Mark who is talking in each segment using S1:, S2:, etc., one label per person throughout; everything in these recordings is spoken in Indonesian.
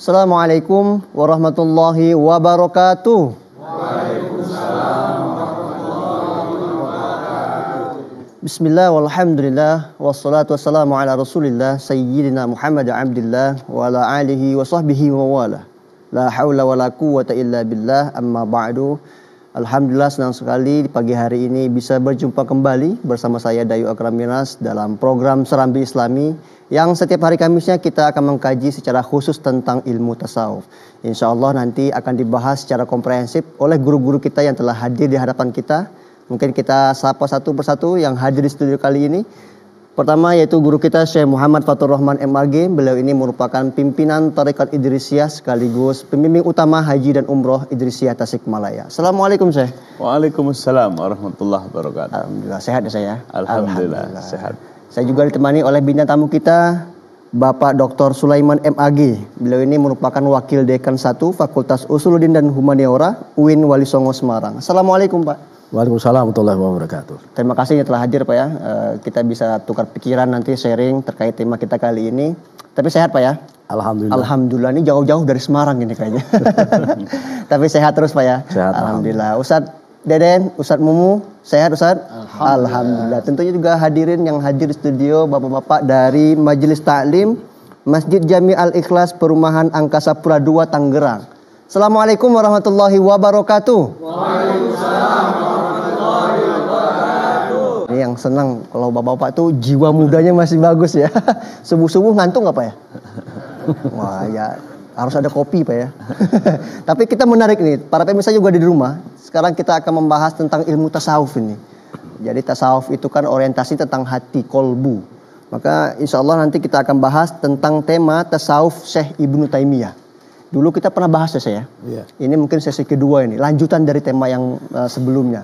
S1: Assalamualaikum warahmatullahi wabarakatuh. Bismillah walhamdulillah wassalatu wassalamu ala rasulillah sayyidina Muhammad abdillah wa ala alihi wa sahbihi wa wala. La hawla wa la quwwata illa billah, amma ba'du. Alhamdulillah, senang sekali di pagi hari ini bisa berjumpa kembali bersama saya Dayu Akram Miras dalam program Serambi Islami yang setiap hari Kamisnya kita akan mengkaji secara khusus tentang ilmu tasawuf. Insya Allah nanti akan dibahas secara komprehensif oleh guru-guru kita yang telah hadir di hadapan kita. Mungkin kita sapa satu persatu yang hadir di studio kali ini. Pertama yaitu guru kita Syekh Muhammad Fatur Rahman MAG. Beliau ini merupakan pimpinan Tarekat Idrisiyah sekaligus pembimbing utama Haji dan Umroh Idrisiyah Tasikmalaya. Assalamualaikum Syekh.
S2: Waalaikumsalam warahmatullahi wabarakatuh.
S1: Alhamdulillah sehat ya saya.
S2: Alhamdulillah sehat.
S1: Saya juga ditemani oleh bintang tamu kita Bapak Dr. Sulaiman MAG. Beliau ini merupakan Wakil Dekan 1 Fakultas Usuluddin dan Humaniora UIN Wali Songo Semarang. Assalamualaikum Pak.
S3: Waalaikumsalam warahmatullahi wabarakatuh.
S1: Terima kasih telah hadir Pak ya. Kita bisa tukar pikiran nanti sharing terkait tema kita kali ini. Tapi sehat Pak ya?
S3: Alhamdulillah.
S1: Alhamdulillah, ini jauh-jauh dari Semarang ini kayaknya. Tapi sehat terus Pak ya?
S3: Sehat.
S1: Alhamdulillah. Ustadz Deden, Ustadz Mumu, sehat Ustadz? Alhamdulillah. Tentunya juga hadirin yang hadir di studio Bapak-Bapak dari Majelis Ta'lim Masjid Jami Al-Ikhlas Perumahan Angkasa Pura II Tangerang. Assalamualaikum warahmatullahi wabarakatuh. Waalaikumsalam warahmatullahi wabarakatuh. Ini yang senang kalau bapak-bapak tuh jiwa mudanya masih bagus ya. Subuh-subuh ngantuk nggak Pak ya? Wah ya harus ada kopi Pak ya. Tapi kita menarik nih, para pemirsa juga di rumah. Sekarang kita akan membahas tentang ilmu tasawuf ini. Jadi tasawuf itu kan orientasi tentang hati, kolbu. Maka insya Allah nanti kita akan bahas tentang tema tasawuf Syekh Ibnu Taimiyah. Dulu kita pernah bahas ya saya.
S3: Iya.
S1: Ini mungkin sesi kedua ini, lanjutan dari tema yang sebelumnya.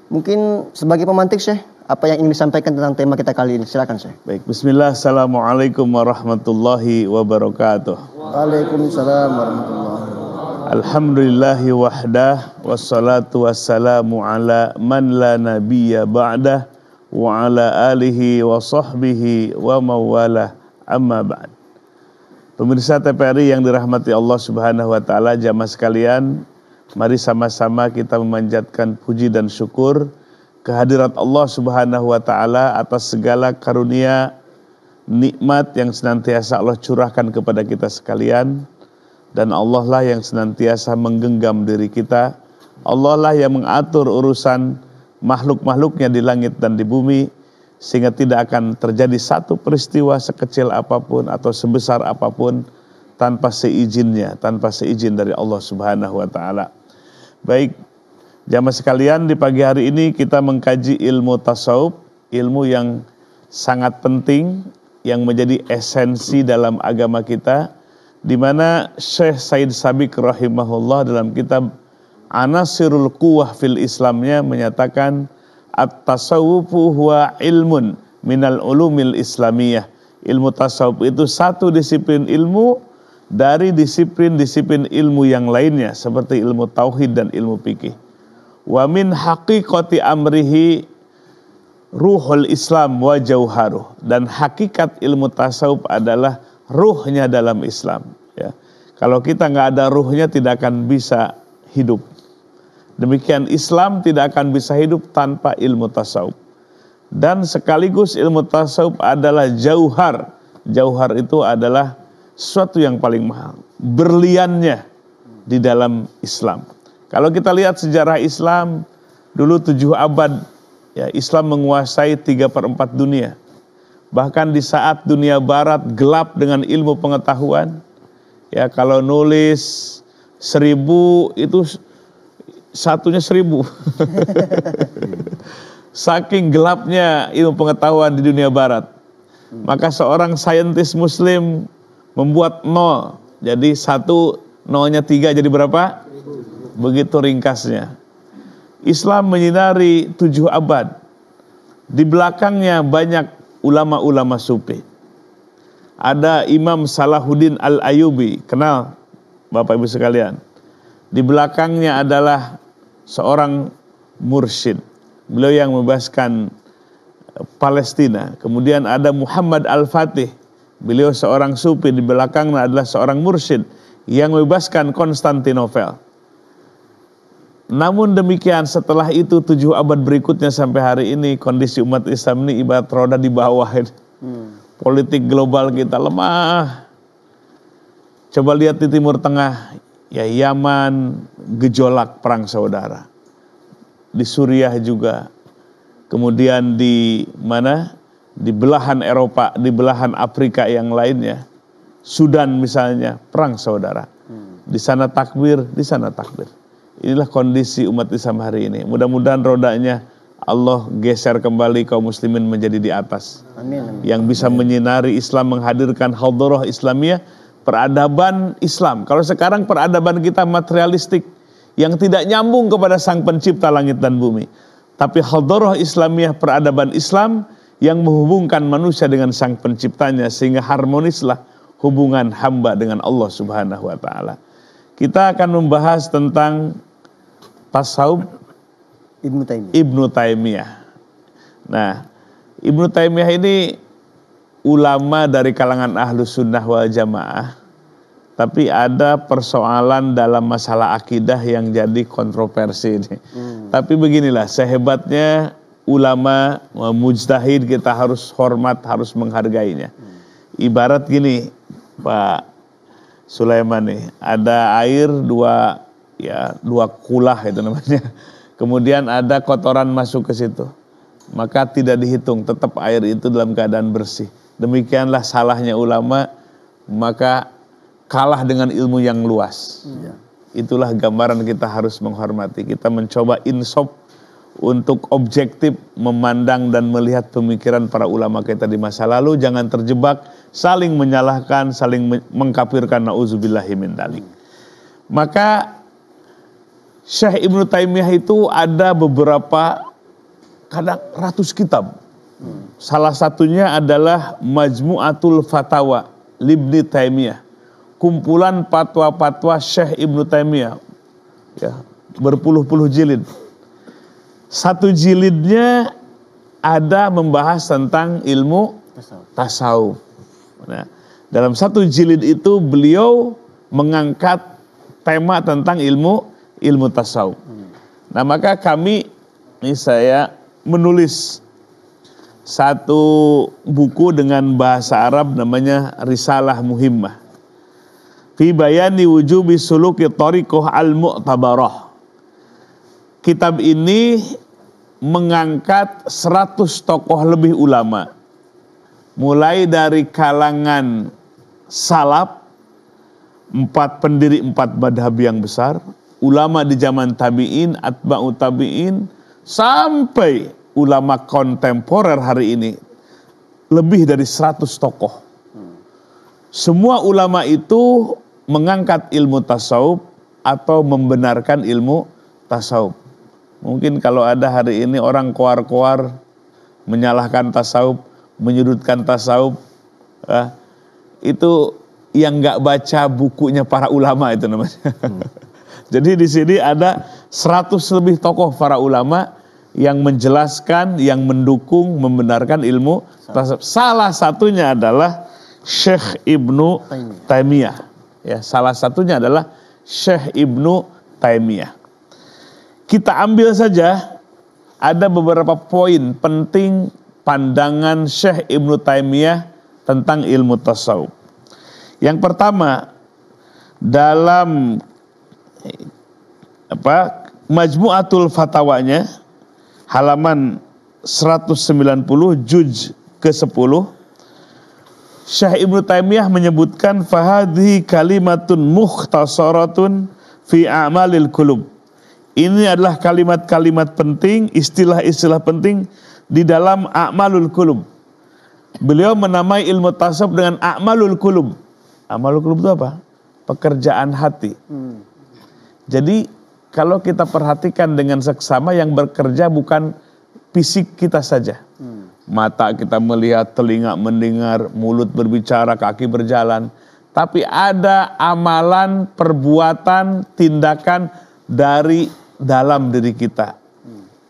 S1: Mungkin sebagai pemantik Syekh, apa yang ingin disampaikan tentang tema kita kali ini? Silakan Syekh.
S2: Baik, bismillah, assalamualaikum warahmatullahi wabarakatuh.
S1: Waalaikumsalam warahmatullahi wabarakatuh.
S2: Alhamdulillahi wahdah, wassalatu wassalamu ala man la nabiyya ba'dah, wa ala alihi wa sahbihi wa mawalah, amma ba'd. Pemirsa TPRI yang dirahmati Allah Subhanahu wa taala, jamaah sekalian, mari sama-sama kita memanjatkan puji dan syukur kehadirat Allah Subhanahu wa taala atas segala karunia nikmat yang senantiasa Allah curahkan kepada kita sekalian, dan Allah lah yang senantiasa menggenggam diri kita. Allah lah yang mengatur urusan makhluk-makhluknya di langit dan di bumi, sehingga tidak akan terjadi satu peristiwa sekecil apapun atau sebesar apapun tanpa seizinnya, tanpa seizin dari Allah Subhanahu wa taala. Baik, jamaah sekalian, di pagi hari ini kita mengkaji ilmu tasawuf, ilmu yang sangat penting yang menjadi esensi dalam agama kita, di mana Syekh Said Sabiq rahimahullah dalam kitab Anasirul Quwwah fil Islamnya menyatakan at-tasawwufu huwa ilmun minal ulumil islamiyah. Ilmu tasawuf itu satu disiplin ilmu dari disiplin-disiplin ilmu yang lainnya seperti ilmu tauhid dan ilmu fikih. Wa min haqiqati amrihi ruhul Islam wa jauharuh. Dan hakikat ilmu tasawuf adalah ruhnya dalam Islam. Ya. Kalau kita nggak ada ruhnya tidak akan bisa hidup. Demikian Islam tidak akan bisa hidup tanpa ilmu tasawuf. Dan sekaligus ilmu tasawuf adalah jauhar. Jauhar itu adalah sesuatu yang paling mahal. Berliannya di dalam Islam. Kalau kita lihat sejarah Islam, dulu 7 abad ya, Islam menguasai 3/4 dunia. Bahkan di saat dunia barat gelap dengan ilmu pengetahuan, ya kalau nulis 1000 itu satunya 1000. Saking gelapnya ilmu pengetahuan di dunia barat. Maka seorang saintis muslim membuat 0. Jadi 1 nolnya 3 jadi berapa? Begitu ringkasnya. Islam menyinari 7 abad. Di belakangnya banyak ulama-ulama sufi. Ada Imam Salahuddin Al-Ayyubi, kenal Bapak Ibu sekalian. Di belakangnya adalah seorang mursyid. Beliau yang membebaskan Palestina. Kemudian ada Muhammad Al-Fatih. Beliau seorang sufi, di belakangnya adalah seorang mursyid yang membebaskan Konstantinopel. Namun demikian setelah itu 7 abad berikutnya sampai hari ini kondisi umat Islam ini ibarat roda di bawah ini. Politik global kita lemah. Coba lihat di Timur Tengah, ya Yaman gejolak perang saudara. Di Suriah juga. Kemudian di mana? Di belahan Eropa, di belahan Afrika yang lainnya. Sudan misalnya, perang saudara. Di sana takbir, di sana takbir. Inilah kondisi umat Islam hari ini. Mudah-mudahan rodanya Allah geser kembali kaum muslimin menjadi di atas.
S1: Amin.
S2: Yang bisa menyinari Islam, menghadirkan hadharah Islamiyah, peradaban Islam. Kalau sekarang peradaban kita materialistik yang tidak nyambung kepada Sang Pencipta langit dan bumi. Tapi hadharah Islamiyah, peradaban Islam yang menghubungkan manusia dengan Sang Penciptanya sehingga harmonislah hubungan hamba dengan Allah Subhanahu wa taala. Kita akan membahas tentang tasawuf Ibnu Taimiyah. Nah, Ibnu Taimiyah ini ulama dari kalangan Ahlus Sunnah wal Jamaah. Tapi ada persoalan dalam masalah akidah yang jadi kontroversi ini. Tapi beginilah, sehebatnya ulama mujtahid kita harus hormat, harus menghargainya. Ibarat gini, Pak Sulaiman nih, ada air dua kulah itu namanya. Kemudian ada kotoran masuk ke situ. Maka tidak dihitung, tetap air itu dalam keadaan bersih. Demikianlah salahnya ulama, maka kalah dengan ilmu yang luas. Itulah gambaran kita harus menghormati. Kita mencoba insaf untuk objektif memandang dan melihat pemikiran para ulama kita di masa lalu. Jangan terjebak saling menyalahkan, saling mengkafirkan, na'udzubillahi min dzalik. Maka Syekh Ibnu Taimiyah itu ada beberapa, kadang ratus kitab. Salah satunya adalah Majmu'atul Fatawa Libni Taimiyah, kumpulan fatwa-fatwa Syekh Ibnu Taimiyah, ya, berpuluh-puluh jilid. Satu jilidnya ada membahas tentang ilmu tasawuf. Nah, dalam satu jilid itu beliau mengangkat tema tentang ilmu tasawuf. Nah, maka saya menulis satu buku dengan bahasa Arab namanya Risalah Muhimmah fi bayani wujubi suluki thariqah al-mu'tabarah. Kitab ini mengangkat 100 tokoh lebih ulama, mulai dari kalangan salaf, 4 pendiri 4 madhab yang besar, ulama di zaman tabi'in, atba'u tabi'in, sampai ulama kontemporer hari ini, lebih dari 100 tokoh. Semua ulama itu mengangkat ilmu tasawuf atau membenarkan ilmu tasawuf. Mungkin kalau ada hari ini orang koar-koar menyalahkan tasawuf, menyudutkan tasawuf, itu yang nggak baca bukunya para ulama itu namanya. Jadi di sini ada 100 lebih tokoh para ulama yang menjelaskan, yang mendukung, membenarkan ilmu tasawuf. Salah satunya adalah Syekh Ibnu Taimiyah. Ya, salah satunya adalah Syekh Ibnu Taimiyah. Kita ambil saja ada beberapa poin penting pandangan Syekh Ibnu Taimiyah tentang ilmu tasawuf. Yang pertama, dalam Majmu'atul Fatawanya halaman 190 juz ke-10, Syekh Ibnu Taimiyah menyebutkan fahadhi kalimatun mukhtasaratun fi a'malil qulub. Ini adalah kalimat-kalimat penting, istilah-istilah penting di dalam a'malul qulub. Beliau menamai ilmu tasawuf dengan a'malul qulub. A'malul qulub itu apa? Pekerjaan hati. Jadi kalau kita perhatikan dengan seksama, yang bekerja bukan fisik kita saja. Mata kita melihat, telinga mendengar, mulut berbicara, kaki berjalan. Tapi ada amalan, perbuatan, tindakan dari dalam diri kita.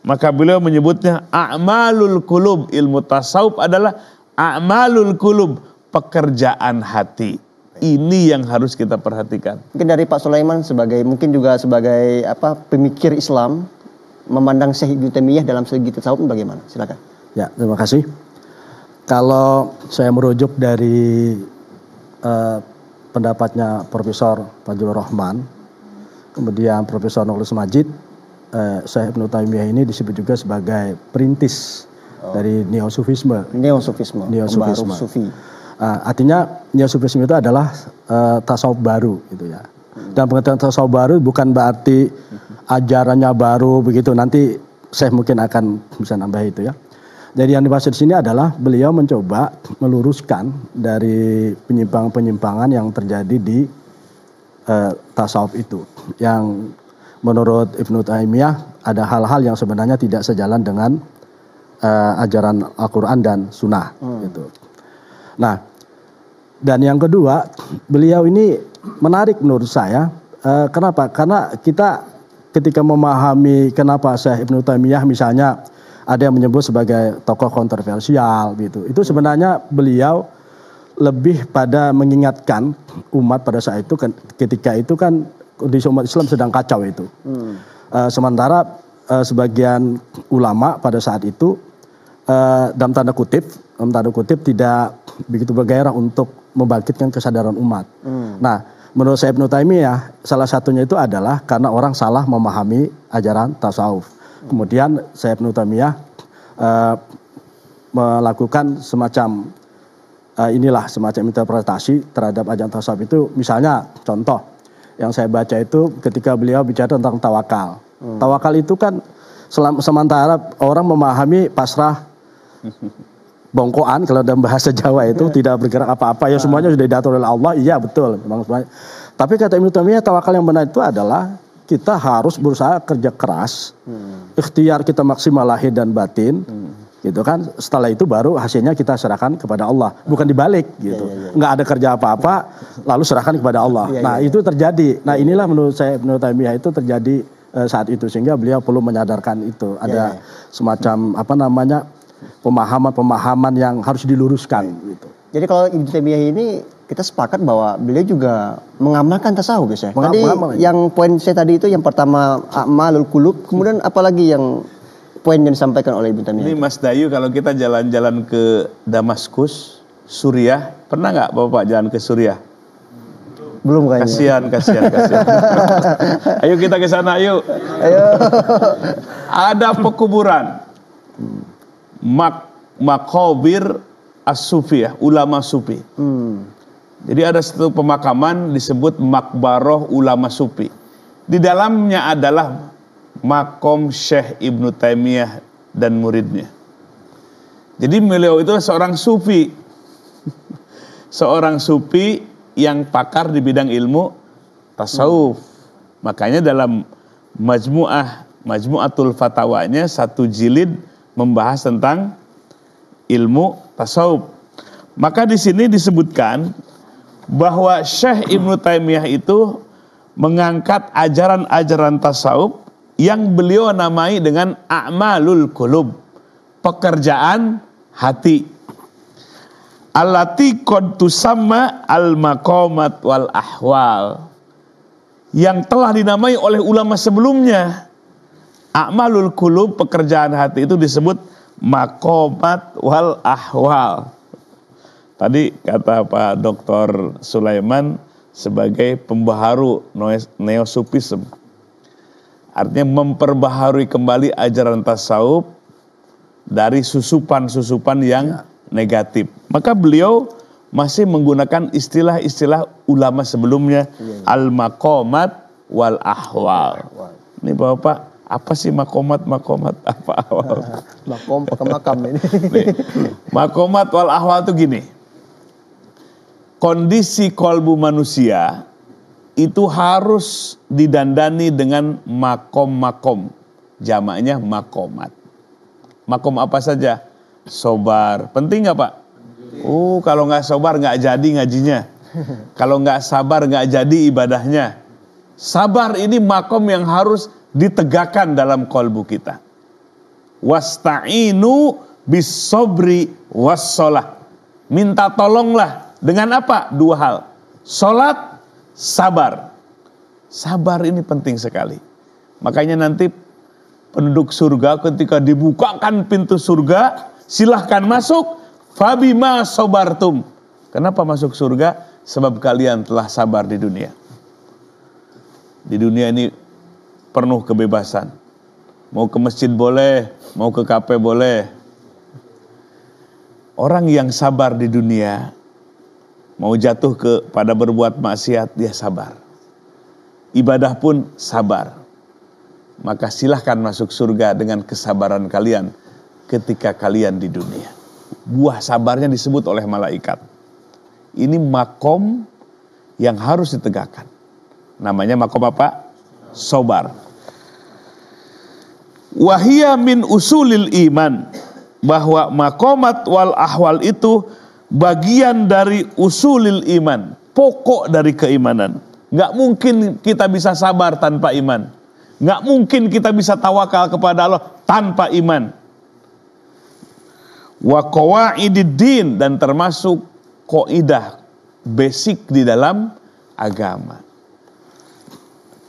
S2: Maka beliau menyebutnya a'malul qulub. Ilmu tasawuf adalah a'malul qulub, pekerjaan hati. Ini yang harus kita perhatikan.
S1: Mungkin dari Pak Sulaiman mungkin juga sebagai pemikir Islam, memandang Syekh Ibnu Taimiyah dalam segi tasawuf bagaimana? Silakan.
S3: Ya, terima kasih. Kalau saya merujuk dari pendapatnya Profesor Fadlur Rahman, kemudian Profesor Nurul Majid, Syekh Ibnu Taimiyah ini disebut juga sebagai perintis dari Neo-Sufisme.
S1: Pembaharu Sufi.
S3: Artinya Neo-Sufisme itu adalah tasawuf baru gitu ya. Dan pengertian tasawuf baru bukan berarti ajarannya baru begitu. Nanti saya mungkin akan bisa nambah itu ya. Jadi yang dimaksud di sini adalah beliau mencoba meluruskan dari penyimpangan-penyimpangan yang terjadi di tasawuf itu. Yang menurut Ibnu Taimiyah ada hal-hal yang sebenarnya tidak sejalan dengan ajaran Al-Quran dan Sunnah gitu. Nah, dan yang kedua, beliau ini menarik menurut saya. Kenapa? Karena kita ketika memahami kenapa Syekh Ibnu Taimiyah misalnya ada yang menyebut sebagai tokoh kontroversial gitu. Itu sebenarnya beliau lebih pada mengingatkan umat pada saat itu ketika itu kan kondisi umat Islam sedang kacau itu. Sementara sebagian ulama pada saat itu dalam tanda kutip tidak begitu bergairah untuk membangkitkan kesadaran umat. Nah, menurut saya Ibnu Taimiyah salah satunya itu adalah karena orang salah memahami ajaran tasawuf. Kemudian saya Ibnu Taimiyah melakukan semacam semacam interpretasi terhadap ajaran tasawuf itu. Misalnya contoh yang saya baca itu ketika beliau bicara tentang tawakal. Tawakal itu kan sementara orang memahami pasrah bongkoan kalau dalam bahasa Jawa itu tidak bergerak apa-apa ya semuanya sudah diatur oleh Allah. Iya betul memang semuanya. Tapi kata Ibnu Taimiyah tawakal yang benar itu adalah kita harus berusaha kerja keras, ikhtiar kita maksimal lahir dan batin, gitu kan. Setelah itu baru hasilnya kita serahkan kepada Allah, bukan dibalik gitu. Nggak ada kerja apa-apa lalu serahkan kepada Allah. Itu terjadi. Nah inilah menurut saya Ibnu Taimiyah itu terjadi saat itu sehingga beliau perlu menyadarkan itu ada semacam pemahaman yang harus diluruskan gitu.
S1: Jadi kalau Ibnu Taimiyah ini kita sepakat bahwa beliau juga mengamalkan tasawuf ya. Tadi yang poin saya tadi itu yang pertama a'malul qulub, kemudian apalagi yang poin yang disampaikan oleh Ibnu Taimiyah?
S2: Ini Mas Dayu kalau kita jalan-jalan ke Damaskus, Suriah, pernah nggak Bapak jalan ke Suriah?
S1: Belum kayaknya.
S2: Kasihan. Ayo kita ke sana, ayo. Ada pekuburan makobir as-sufiyah, ulama sufi. Jadi ada satu pemakaman disebut makbaroh ulama sufi. Di dalamnya adalah makom Syekh Ibnu Taimiyah dan muridnya. Jadi beliau itu seorang sufi. Seorang sufi yang pakar di bidang ilmu tasawuf. Makanya dalam Majmu'atul Fatawanya satu jilid membahas tentang ilmu tasawuf. Maka di sini disebutkan bahwa Syekh Ibnu Taimiyah itu mengangkat ajaran-ajaran tasawuf yang beliau namai dengan a'malul qulub, pekerjaan hati. Allati qad tusamma al-maqamat wal ahwal, yang telah dinamai oleh ulama sebelumnya. A'malul qulub, pekerjaan hati itu disebut maqamat wal ahwal. Tadi kata Pak Dr. Sulaiman sebagai pembaharu Neo-Sufisme. Artinya memperbaharui kembali ajaran tasawuf dari susupan-susupan yang negatif. Maka beliau masih menggunakan istilah-istilah ulama sebelumnya, al-maqamat wal ahwal. Ini Bapak, apa sih makomat apa ahwal?
S1: Makam ini.
S2: Makomat wal ahwal itu gini. Kondisi kolbu manusia itu harus didandani dengan makom-makom. Jamaknya makomat. Makom apa saja? Sobar. Penting nggak Pak? Kalau nggak sobar nggak jadi ngajinya. Kalau nggak sabar nggak jadi ibadahnya. Sabar ini makom yang harus ditegakkan dalam kolbu kita. Wasta'inu bis sobri wassolah. Minta tolonglah dengan apa? Dua hal. Sholat, sabar. Sabar ini penting sekali. Makanya nanti penduduk surga ketika dibukakan pintu surga, silahkan masuk. Fabima sobartum. Kenapa masuk surga? Sebab kalian telah sabar di dunia. Di dunia ini penuh kebebasan. Mau ke masjid boleh, mau ke kafe boleh. Orang yang sabar di dunia, mau jatuh kepada berbuat maksiat, dia sabar. Ibadah pun sabar. Maka silahkan masuk surga dengan kesabaran kalian ketika kalian di dunia. Buah sabarnya disebut oleh malaikat. Ini makom yang harus ditegakkan. Namanya makom apa? Sobar. Wahia min usulil iman. Bahwa makomat wal ahwal itu bagian dari usulil iman. Pokok dari keimanan. Gak mungkin kita bisa sabar tanpa iman. Gak mungkin kita bisa tawakal kepada Allah tanpa iman. Wa qawaididdin, dan termasuk kaidah basic di dalam agama.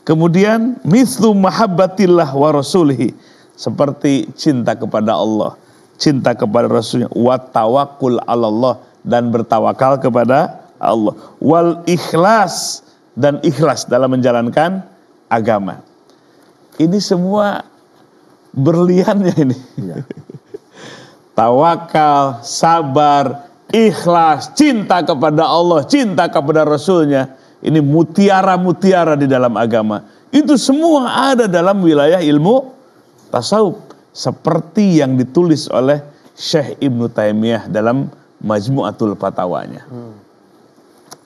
S2: Kemudian mithlu mahabbatillah wa rasulihi, seperti cinta kepada Allah, cinta kepada Rasulnya, wa tawakkul 'ala Allah, dan bertawakal kepada Allah, wal ikhlas, dan ikhlas dalam menjalankan agama. Ini semua berliannya ini. Ya. Tawakal, sabar, ikhlas, cinta kepada Allah, cinta kepada Rasulnya. Ini mutiara-mutiara di dalam agama. Itu semua ada dalam wilayah ilmu tasawuf. Seperti yang ditulis oleh Syekh Ibnu Taimiyah dalam Majmu'atul Fatawanya.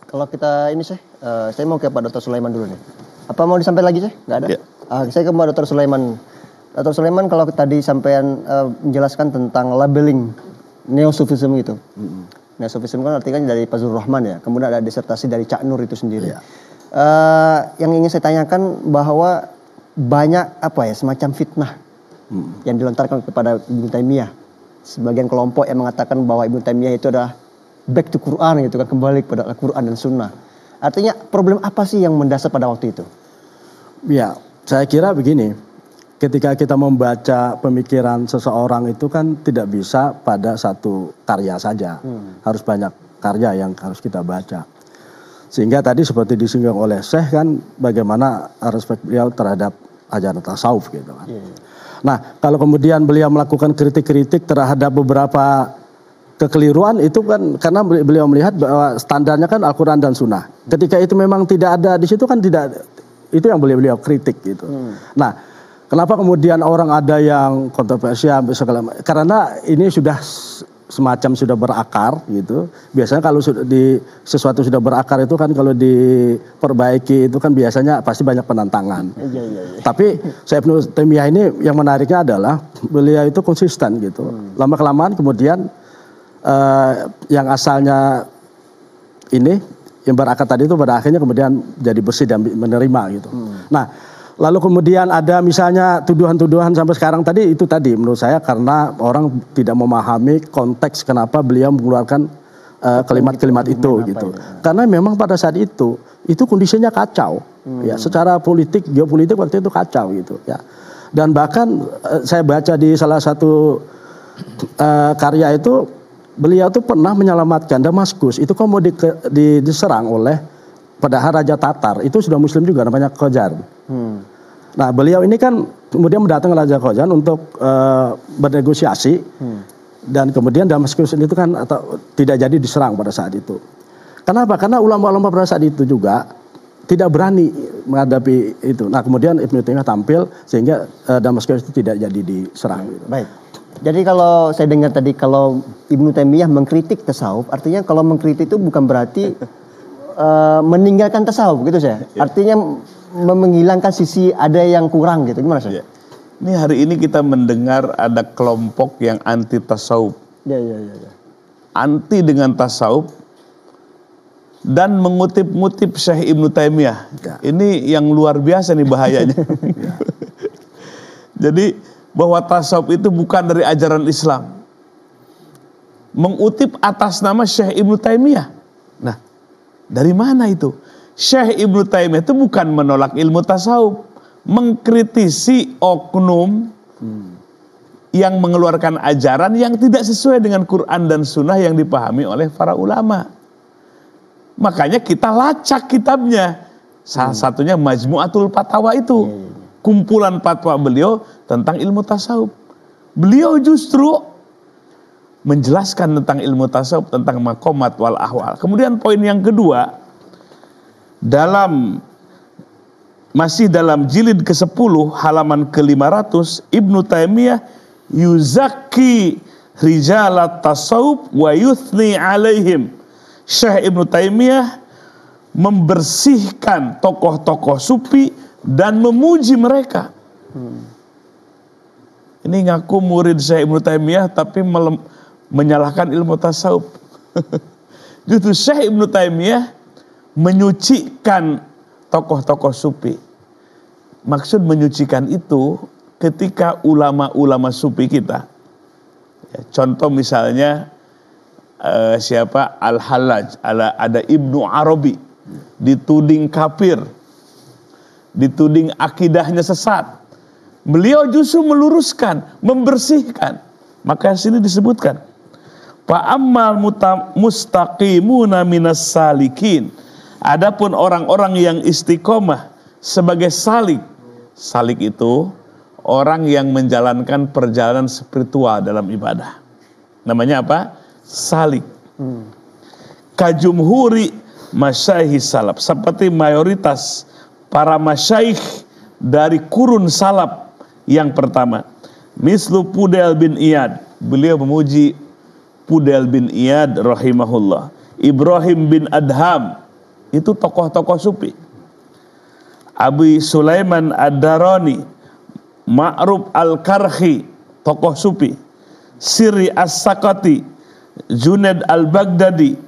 S1: Kalau kita ini Syekh, saya mau ke Pak Dr. Sulaiman dulu nih. Apa mau disampaikan lagi Syekh? Nggak ada? Ya. Saya ke Pak Dr. Sulaiman. Dr. Sulaiman, kalau tadi sampean menjelaskan tentang labeling Neo-Sufisme itu. Neo-Sufisme kan artinya dari Fazlur Rahman ya. Kemudian ada disertasi dari Cak Nur itu sendiri. Ya. Yang ingin saya tanyakan bahwa banyak semacam fitnah yang dilontarkan kepada Ibnu Taimiyah. Sebagian kelompok yang mengatakan bahwa Ibnu Taimiyah itu adalah back to Quran gitu kan, kembali kepada Al-Quran dan Sunnah. Artinya problem apa sih yang mendasar pada waktu itu? Ya, saya kira begini. Ketika kita membaca pemikiran seseorang itu kan tidak bisa pada satu karya saja. Harus banyak karya yang harus kita baca. Sehingga tadi seperti disinggung oleh Syekh kan, bagaimana respek beliau terhadap ajaran tasawuf gitu kan. Nah, kalau kemudian beliau melakukan kritik-kritik terhadap beberapa kekeliruan, itu kan karena beliau melihat bahwa standarnya kan Al-Quran dan Sunnah. Ketika itu memang tidak ada di situ kan tidak, itu yang beliau kritik gitu. Nah, kenapa kemudian orang ada yang kontroversial segala macam? Karena ini sudah semacam sudah berakar gitu. Biasanya kalau sesuatu sudah berakar itu kan kalau diperbaiki itu kan biasanya pasti banyak penentangan. Tapi Syekh Ibnu Taimiyah ini yang menariknya adalah beliau itu konsisten gitu. Lama kelamaan kemudian yang asalnya ini yang berakar tadi itu pada akhirnya kemudian jadi bersih dan menerima gitu. Nah, lalu kemudian ada misalnya tuduhan-tuduhan sampai sekarang tadi itu tadi menurut saya karena orang tidak memahami konteks kenapa beliau mengeluarkan kalimat-kalimat itu gitu. Karena memang pada saat itu kondisinya kacau ya, secara politik, geopolitik waktu itu kacau gitu ya. Dan bahkan saya baca di salah satu karya itu beliau tuh pernah menyelamatkan Damaskus itu mau diserang oleh padahal Raja Tatar itu sudah Muslim juga namanya Qajar. Nah beliau ini kan kemudian mendatangkan Raja Qajar untuk bernegosiasi dan kemudian Damaskus itu kan tidak jadi diserang pada saat itu. Kenapa? Karena ulama-ulama pada saat itu juga tidak berani menghadapi itu. Nah kemudian Ibnu Taimiyah tampil sehingga Damaskus itu tidak jadi diserang. Gitu. Baik. Jadi kalau saya dengar tadi kalau Ibnu Taimiyah mengkritik tasawuf, artinya kalau mengkritik itu bukan berarti meninggalkan tasawuf gitu saya. Artinya menghilangkan sisi ada yang kurang gitu. Gimana sih?
S2: Ini hari ini kita mendengar ada kelompok yang anti tasawuf.
S1: Ya.
S2: Anti dengan tasawuf dan mengutip-ngutip Syekh Ibnu Taimiyah. Ini yang luar biasa nih bahayanya. Jadi bahwa tasawuf itu bukan dari ajaran Islam. Mengutip atas nama Syekh Ibnu Taimiyah. Nah, Dari mana itu? Syekh Ibnu Taimiyah itu bukan menolak ilmu tasawuf, mengkritisi oknum yang mengeluarkan ajaran yang tidak sesuai dengan Quran dan Sunnah yang dipahami oleh para ulama. Makanya kita lacak kitabnya. Salah satunya Majmu'atul Fatawa itu, kumpulan fatwa beliau tentang ilmu tasawuf. Beliau justru menjelaskan tentang ilmu tasawuf, tentang maqamat wal ahwal. Kemudian poin yang kedua, masih dalam jilid ke-10 halaman ke-500, Ibnu Taimiyah yuzakki rijalat tasawuf wa yuthni alaihim. Syekh Ibnu Taimiyah membersihkan tokoh-tokoh sufi dan memuji mereka. Ini ngaku murid Syekh Ibnu Taimiyah tapi menyalahkan ilmu tasawuf. Justru Syekh Ibnu Taimiyah menyucikan tokoh-tokoh sufi. Maksud menyucikan itu ketika ulama-ulama sufi kita, contoh misalnya siapa, Al-Hallaj, ada Ibnu Arabi, dituding kafir, dituding akidahnya sesat. Beliau justru meluruskan, membersihkan. Maka sini disebutkan, fa'ammal mustaqimuna minas salikin. Adapun orang-orang yang istiqomah sebagai salik. Salik itu orang yang menjalankan perjalanan spiritual dalam ibadah. Namanya apa? Salik. Kajumhuri masyaikh salaf, seperti mayoritas para masyaikh dari kurun salaf yang pertama. Mislu Fudail bin Iyad, beliau memuji Fudail bin Iyad rahimahullah. Ibrahim bin Adham, itu tokoh-tokoh sufi. Abi Sulaiman Ad-Darani, Ma'ruf Al-Karhi, tokoh sufi. Siri As-Sakati, Junaid Al-Baghdadi.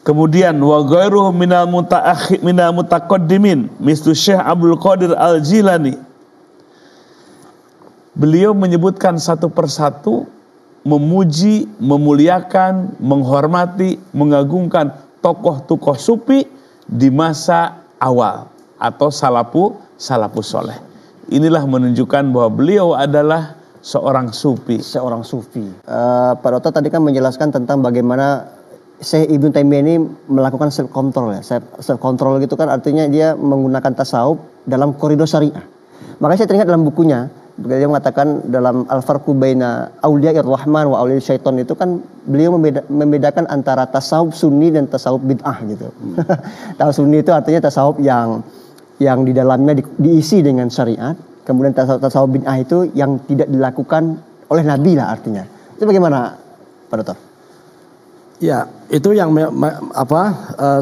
S2: Kemudian wa ghairuhum minal mutaqaddimin, mislu Syekh Abdul Qadir Al-Jilani. Beliau menyebutkan satu persatu, memuji, memuliakan, menghormati, mengagungkan tokoh-tokoh sufi di masa awal atau salafus soleh. Inilah menunjukkan bahwa beliau adalah seorang sufi.
S1: Seorang sufi. Pak Dr. tadi kan menjelaskan tentang bagaimana Syekh Ibnu Taimiyah ini melakukan self control ya. Self control gitu kan artinya dia menggunakan tasawuf dalam koridor syariah. Makanya saya teringat dalam bukunya, dia mengatakan dalam Al-Farqu Baina Auliya'ir Rahman wa Auliya'ir Syaiton itu kan beliau membedakan antara tasawuf sunni dan tasawuf bid'ah gitu. Tasawuf sunni itu artinya tasawuf yang di dalamnya diisi dengan syariat. Kemudian tasawuf bid'ah itu yang tidak dilakukan oleh Nabi lah artinya. Itu bagaimana Pak Dr.?
S3: Ya, itu yang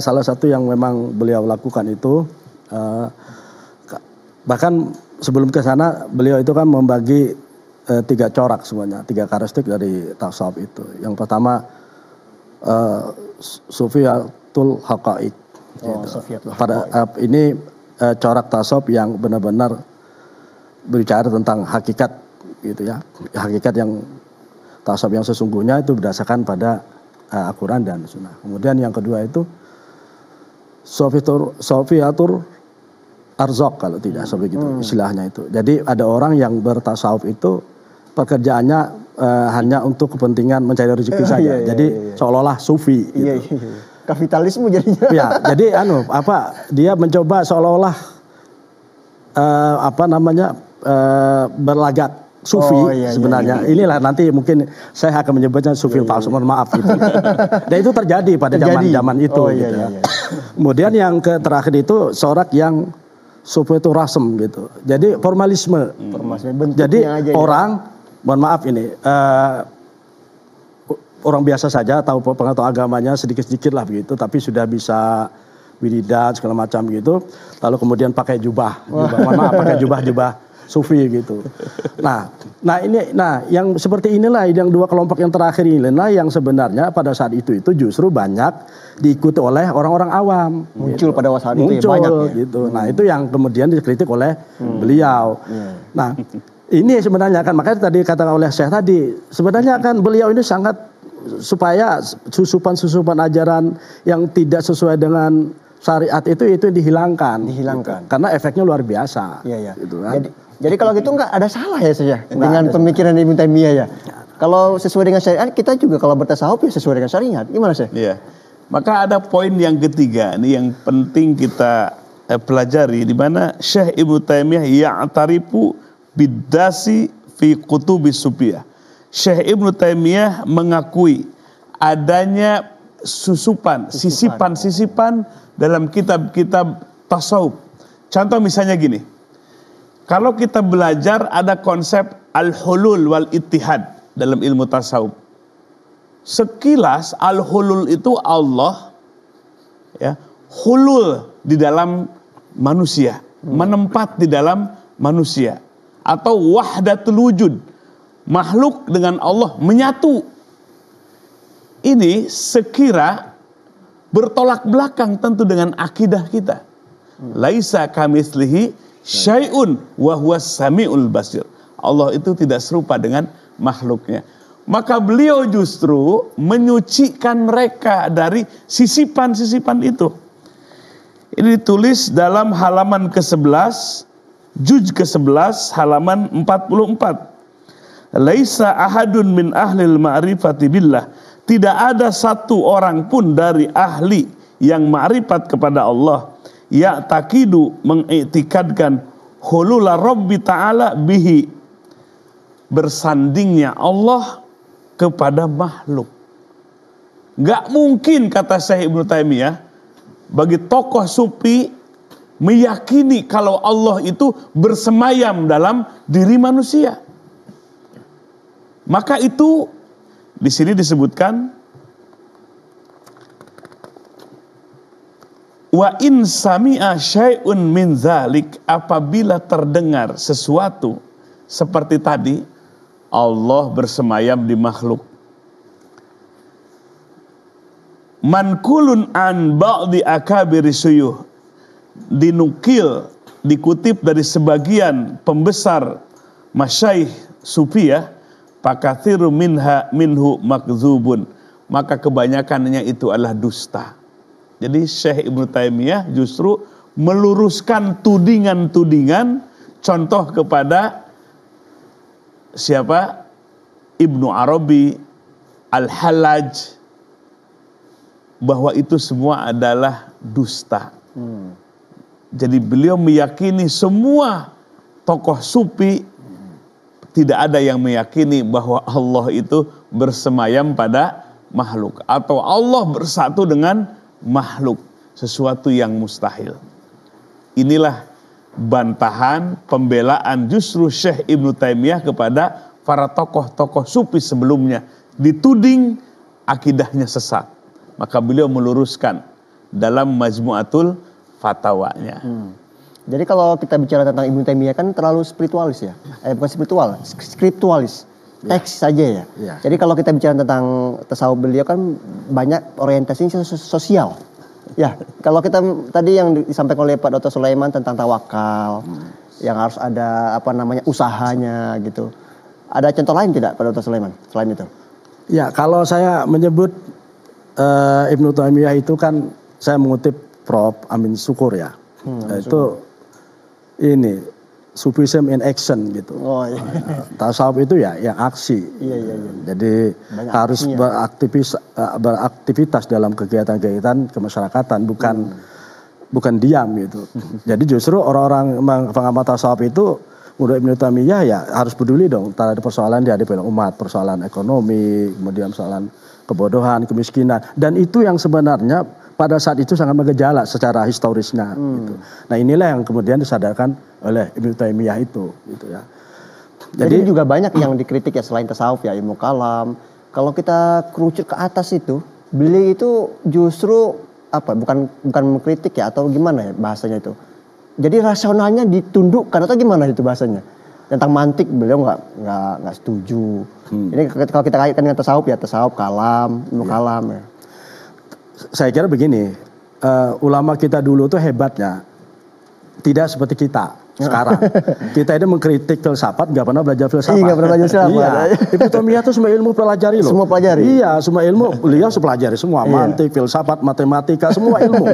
S3: salah satu yang memang beliau lakukan itu, bahkan sebelum ke sana beliau itu kan membagi 3 corak semuanya, 3 karakteristik dari tasawuf itu. Yang pertama Sufiyatul Haqaiq. Pada ini corak tasawuf yang benar-benar berbicara tentang hakikat gitu ya. Hakikat yang tasawuf yang sesungguhnya itu berdasarkan pada Al-Quran dan Sunnah. Kemudian yang kedua itu Sofiatur Arzok kalau tidak seperti itu istilahnya itu. Jadi ada orang yang bertasawuf itu pekerjaannya hanya untuk kepentingan mencari rezeki saja. Jadi seolah-olah sufi. Gitu.
S1: Kapitalisme jadinya.
S3: Ya, jadi dia mencoba seolah-olah berlagak sufi sebenarnya. Inilah nanti mungkin saya akan menyebutnya sufi palsu, mohon maaf gitu. Dan itu terjadi pada zaman itu gitu. Kemudian yang terakhir itu seorang yang sufi itu rasem gitu. Jadi formalisme. Jadi orang mohon maaf ini orang biasa saja tahu pengetahuan agamanya sedikit-sedikit lah begitu, tapi sudah bisa wiridan segala macam gitu. Lalu kemudian pakai jubah mohon maaf pakai jubah sufi gitu. Nah yang seperti inilah yang 2 kelompok yang terakhir inilah yang sebenarnya pada saat itu justru banyak diikuti oleh orang-orang awam.
S1: Muncul
S3: gitu.
S1: pada saat itu ya banyak ya.
S3: Gitu. Nah itu yang kemudian dikritik oleh beliau. Nah ini sebenarnya kan makanya tadi katakan oleh Syekh tadi sebenarnya kan beliau ini sangat supaya susupan-susupan ajaran yang tidak sesuai dengan syariat itu dihilangkan.
S1: Dihilangkan.
S3: Gitu. Karena efeknya luar biasa.
S1: Iya, iya.
S3: Gitu kan.
S1: Jadi kalau gitu nggak ada salah ya saya dengan pemikiran Ibnu Taimiyah ya. Kalau sesuai dengan syariat, kita juga kalau bertasawuf ya sesuai dengan syariat. Gimana sih?
S2: Iya. Maka ada poin yang ketiga ini yang penting kita pelajari, di mana Syekh Ibnu Taimiyah ya'tarifu bidasi fi kutubis sufiyah. Syekh Ibnu Taimiyah mengakui adanya sisipan-sisipan dalam kitab-kitab tasawuf. Contoh misalnya gini. Kalau kita belajar ada konsep al-hulul wal ittihad dalam ilmu tasawuf. Sekilas al-hulul itu Allah ya, hulul di dalam manusia, menempat di dalam manusia, atau wahdatul wujud, makhluk dengan Allah menyatu. Ini sekira bertolak belakang tentu dengan akidah kita. Laisa kamitslihi syai'un wa huwas samiul basir. Allah itu tidak serupa dengan makhluknya. Maka beliau justru menyucikan mereka dari sisipan-sisipan itu. Ini ditulis dalam halaman ke-11, juz ke-11, halaman 44. Laisa ahadun min ahlil ma'rifati billah. Tidak ada satu orang pun dari ahli yang ma'rifat kepada Allah ya'taqidu mengiktikadkan hulula Rabbi Ta'ala bihi, bersandingnya Allah kepada makhluk. Gak mungkin, kata Syekh Ibnu Taimiyah, bagi tokoh sufi meyakini kalau Allah itu bersemayam dalam diri manusia. Maka itu di sini disebutkan wa in sami'a syai'un min dzalik, apabila terdengar sesuatu seperti tadi Allah bersemayam di makhluk. Mankulun an ba'di akabiri suyuh, dinukil, dikutip dari sebagian pembesar masyaikh sufiyah, pakathiru minhu makdzubun, maka kebanyakannya itu adalah dusta. Jadi Syekh Ibnu Taimiyah justru meluruskan tudingan-tudingan, contoh kepada siapa? Ibnu Arabi, Al-Hallaj, bahwa itu semua adalah dusta. Jadi beliau meyakini semua tokoh sufi tidak ada yang meyakini bahwa Allah itu bersemayam pada makhluk atau Allah bersatu dengan makhluk, sesuatu yang mustahil. Inilah bantahan pembelaan justru Syekh Ibnu Taimiyah kepada para tokoh-tokoh sufi sebelumnya, dituding akidahnya sesat. Maka beliau meluruskan dalam Majmu'atul Fatawanya.
S1: Jadi kalau kita bicara tentang Ibnu Taimiyah kan terlalu spiritualis ya, bukan spiritual, skriptualis, teks saja ya. Jadi kalau kita bicara tentang tasawuf beliau kan banyak orientasinya sosial. Ya, kalau kita tadi yang disampaikan oleh Pak Dr. Sulaiman tentang tawakal, yang harus ada usahanya gitu. Ada contoh lain tidak Pak Dr. Sulaiman selain itu?
S3: Ya, kalau saya menyebut Ibnu Taimiyah itu kan saya mengutip Prof. Amin Syukur ya. Itu ini Sufism in action gitu.
S1: Oh, iya.
S3: Tasawuf itu ya yang aksi.
S1: Iya.
S3: Jadi
S1: banyak
S3: harus
S1: aksinya.
S3: beraktivitas dalam kegiatan-kegiatan kemasyarakatan, bukan diam gitu. Jadi justru orang-orang pengamat tasawuf itu menurut Ibnu Taimiyah ya harus peduli dong terhadap persoalan dihadapi oleh umat, persoalan ekonomi, kemudian persoalan kebodohan, kemiskinan, dan itu yang sebenarnya pada saat itu sangat bergejala secara historisnya. Gitu. Nah inilah yang kemudian disadarkan oleh Ibnu Taimiyah itu, gitu ya.
S1: Jadi juga banyak yang dikritik ya selain tasawuf ya, ilmu kalam. Kalau kita kerucut ke atas itu, beliau itu justru bukan mengkritik ya atau gimana ya bahasanya itu. Jadi rasionalnya ditundukkan atau gimana itu bahasanya? Tentang mantik beliau nggak setuju. Ini kalau kita kaitkan dengan tasawuf ya tasawuf kalam, ilmu kalam ya.
S3: Saya kira begini, ulama kita dulu tuh hebatnya tidak seperti kita. sekarang. Kita ini mengkritik filsafat, nggak pernah belajar filsafat.
S1: Iya, nggak pernah belajar filsafat.
S3: Iya. Ibnu Taimiyah itu semua ilmu pelajari loh.
S1: Semua pelajari.
S3: Iya, semua ilmu beliau pelajari semua, mantik, filsafat, matematika, semua ilmu.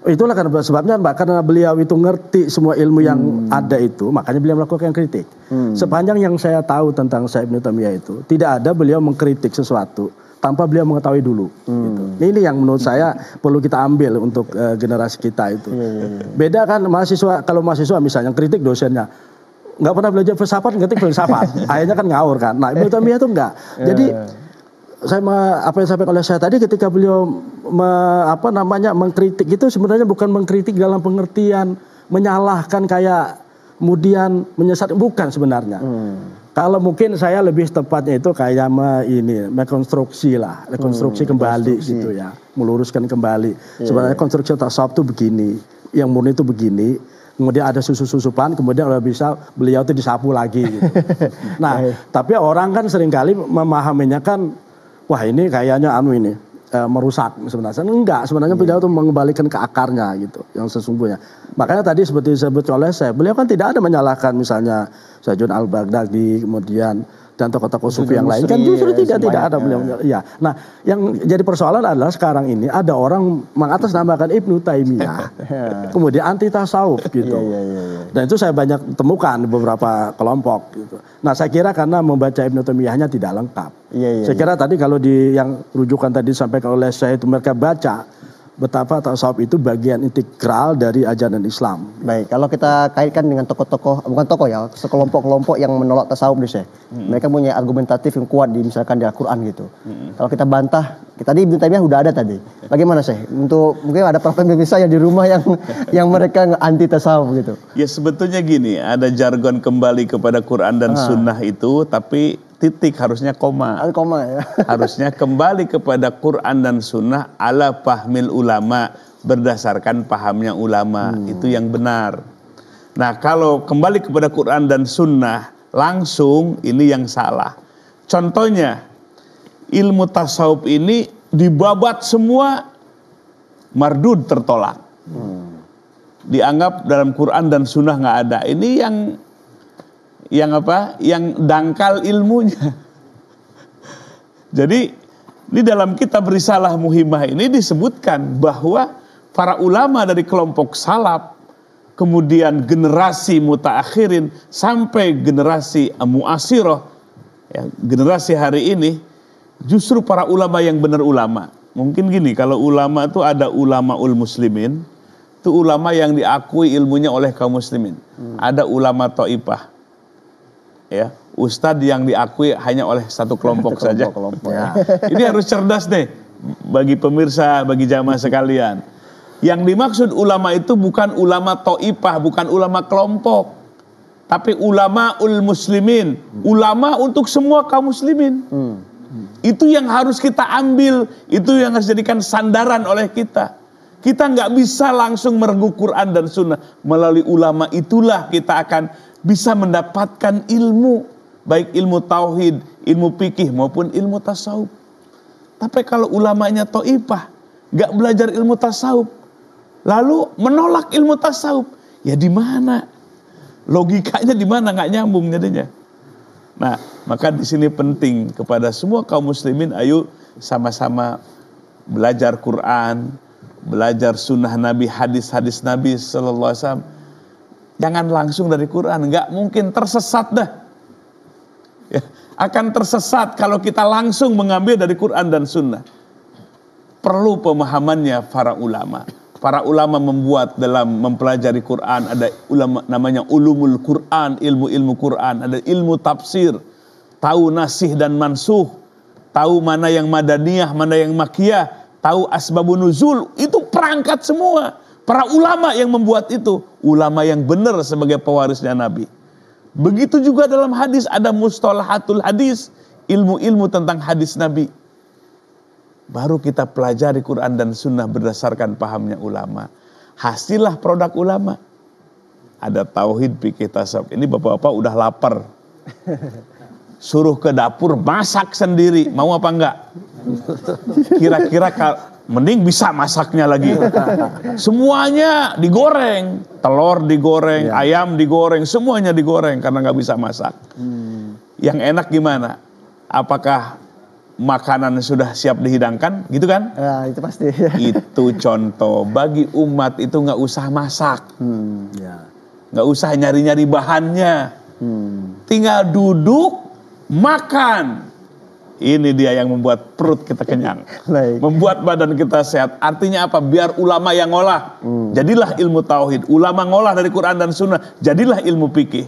S3: Itulah karena sebabnya karena beliau itu ngerti semua ilmu yang ada itu, makanya beliau melakukan kritik. Sepanjang yang saya tahu tentang Syekh Ibnu Taimiyah itu, tidak ada beliau mengkritik sesuatu tanpa beliau mengetahui dulu. Gitu. Ini yang menurut saya perlu kita ambil untuk generasi kita itu. Beda kan mahasiswa, kalau mahasiswa misalnya kritik dosennya, nggak pernah belajar filsafat, ngerti filsafat, akhirnya kan ngawur kan. Nah Ibnu Taimiyah itu enggak. Jadi apa yang disampaikan oleh saya tadi ketika beliau mengkritik itu sebenarnya bukan mengkritik dalam pengertian menyalahkan kayak kemudian menyesat, bukan sebenarnya. Kalau mungkin saya lebih tepatnya itu kayak rekonstruksi kembali gitu ya, meluruskan kembali. Sebenarnya konstruksi tasawuf itu begini, yang murni itu begini. Kemudian ada susupan, kemudian bisa beliau itu disapu lagi gitu. Nah, tapi orang kan seringkali memahaminya kan, wah ini kayaknya merusak sebenarnya. Enggak, sebenarnya beliau itu mengembalikan ke akarnya gitu, yang sesungguhnya. Makanya tadi seperti disebut oleh saya, beliau kan tidak ada menyalahkan misalnya Syajun Al-Baghdadi, kemudian dan tokoh-tokoh sufi yang lain kan justru tidak ada beliau. Ya. Nah, yang jadi persoalan adalah sekarang ini ada orang mengatasnamakan Ibnu Taimiyah, kemudian anti tasawuf gitu. Dan itu saya banyak temukan di beberapa kelompok gitu. Nah, saya kira karena membaca Ibnu Taimiyahnya tidak lengkap. Saya kira tadi kalau di yang rujukan tadi disampaikan oleh saya itu mereka baca betapa tasawuf itu bagian integral dari ajaran Islam.
S1: Baik, kalau kita kaitkan dengan tokoh-tokoh, bukan tokoh ya, sekelompok-kelompok yang menolak tasawuf nih, Syekh. Mereka punya argumentatif yang kuat misalkan di Al-Quran gitu. Kalau kita bantah, tadi Ibnu Taimiyah udah ada tadi. Bagaimana, Syekh? Untuk mungkin ada pemirsa yang di rumah yang mereka anti tasawuf gitu.
S2: Ya sebetulnya gini, ada jargon kembali kepada Quran dan Sunnah itu, tapi titik harusnya koma.
S1: Koma ya.
S2: Harusnya kembali kepada Quran dan Sunnah ala fahmil ulama, berdasarkan pahamnya ulama. Itu yang benar. Nah kalau kembali kepada Quran dan Sunnah langsung, ini yang salah. Contohnya ilmu tasawuf ini dibabat semua, mardud, tertolak. Dianggap dalam Quran dan Sunnah nggak ada. Ini yang dangkal ilmunya. Jadi di dalam kitab Risalah Muhimmah ini disebutkan bahwa para ulama dari kelompok salaf, kemudian generasi mutaakhirin sampai generasi muasirah, ya, generasi hari ini, justru para ulama yang benar ulama. Mungkin gini, kalau ulama itu ada ulamaul muslimin, itu ulama yang diakui ilmunya oleh kaum muslimin. Ada ulama taifah, ya, ustadz yang diakui hanya oleh satu kelompok saja. Ya. Ini harus cerdas nih bagi pemirsa, bagi jamaah sekalian. Yang dimaksud ulama itu bukan ulama taifah, bukan ulama kelompok, tapi ulamaul muslimin, ulama untuk semua kaum muslimin. Itu yang harus kita ambil, itu yang harus jadikan sandaran oleh kita. Kita nggak bisa langsung merenggu Quran dan Sunnah. Melalui ulama itulah kita akan bisa mendapatkan ilmu, baik ilmu tauhid, ilmu fikih maupun ilmu tasawuf. Tapi kalau ulamanya taifah, nggak belajar ilmu tasawuf, lalu menolak ilmu tasawuf, ya di mana? Logikanya di mana? Nggak nyambung jadinya. Nah, maka di sini penting kepada semua kaum muslimin, ayo sama-sama belajar Quran, belajar sunnah Nabi, hadis-hadis Nabi Sallallahu Alaihi Wasallam. Jangan langsung dari Quran, nggak mungkin, tersesat dah. Ya, akan tersesat kalau kita langsung mengambil dari Quran dan Sunnah. Perlu pemahamannya para ulama. Para ulama membuat dalam mempelajari Quran, ada ulama namanya ulumul Quran, ilmu-ilmu Quran, ada ilmu tafsir, tahu nasih dan mansuh, tahu mana yang madaniyah, mana yang makiyah, tahu asbabun nuzul, itu perangkat semua. Para ulama yang membuat itu, ulama yang benar sebagai pewarisnya Nabi. Begitu juga dalam hadis, ada mustalahatul hadis, ilmu-ilmu tentang hadis Nabi. Baru kita pelajari Quran dan Sunnah berdasarkan pahamnya ulama. Hasillah produk ulama. Ada tauhid, fikih, tasawuf. Ini bapak-bapak udah lapar. Suruh ke dapur, masak sendiri. Mau apa enggak? Kira-kira Mending bisa masaknya lagi. Semuanya digoreng, telur digoreng, ayam digoreng, semuanya digoreng karena nggak bisa masak. Yang enak gimana? Apakah makanan sudah siap dihidangkan, gitu kan?
S1: Ya, itu pasti.
S2: Itu contoh bagi umat itu nggak usah masak, nggak usah nyari-nyari bahannya, tinggal duduk makan. Ini dia yang membuat perut kita kenyang, membuat badan kita sehat. Artinya apa? Biar ulama yang ngolah, jadilah ilmu tauhid. Ulama ngolah dari Quran dan Sunnah, jadilah ilmu fikih.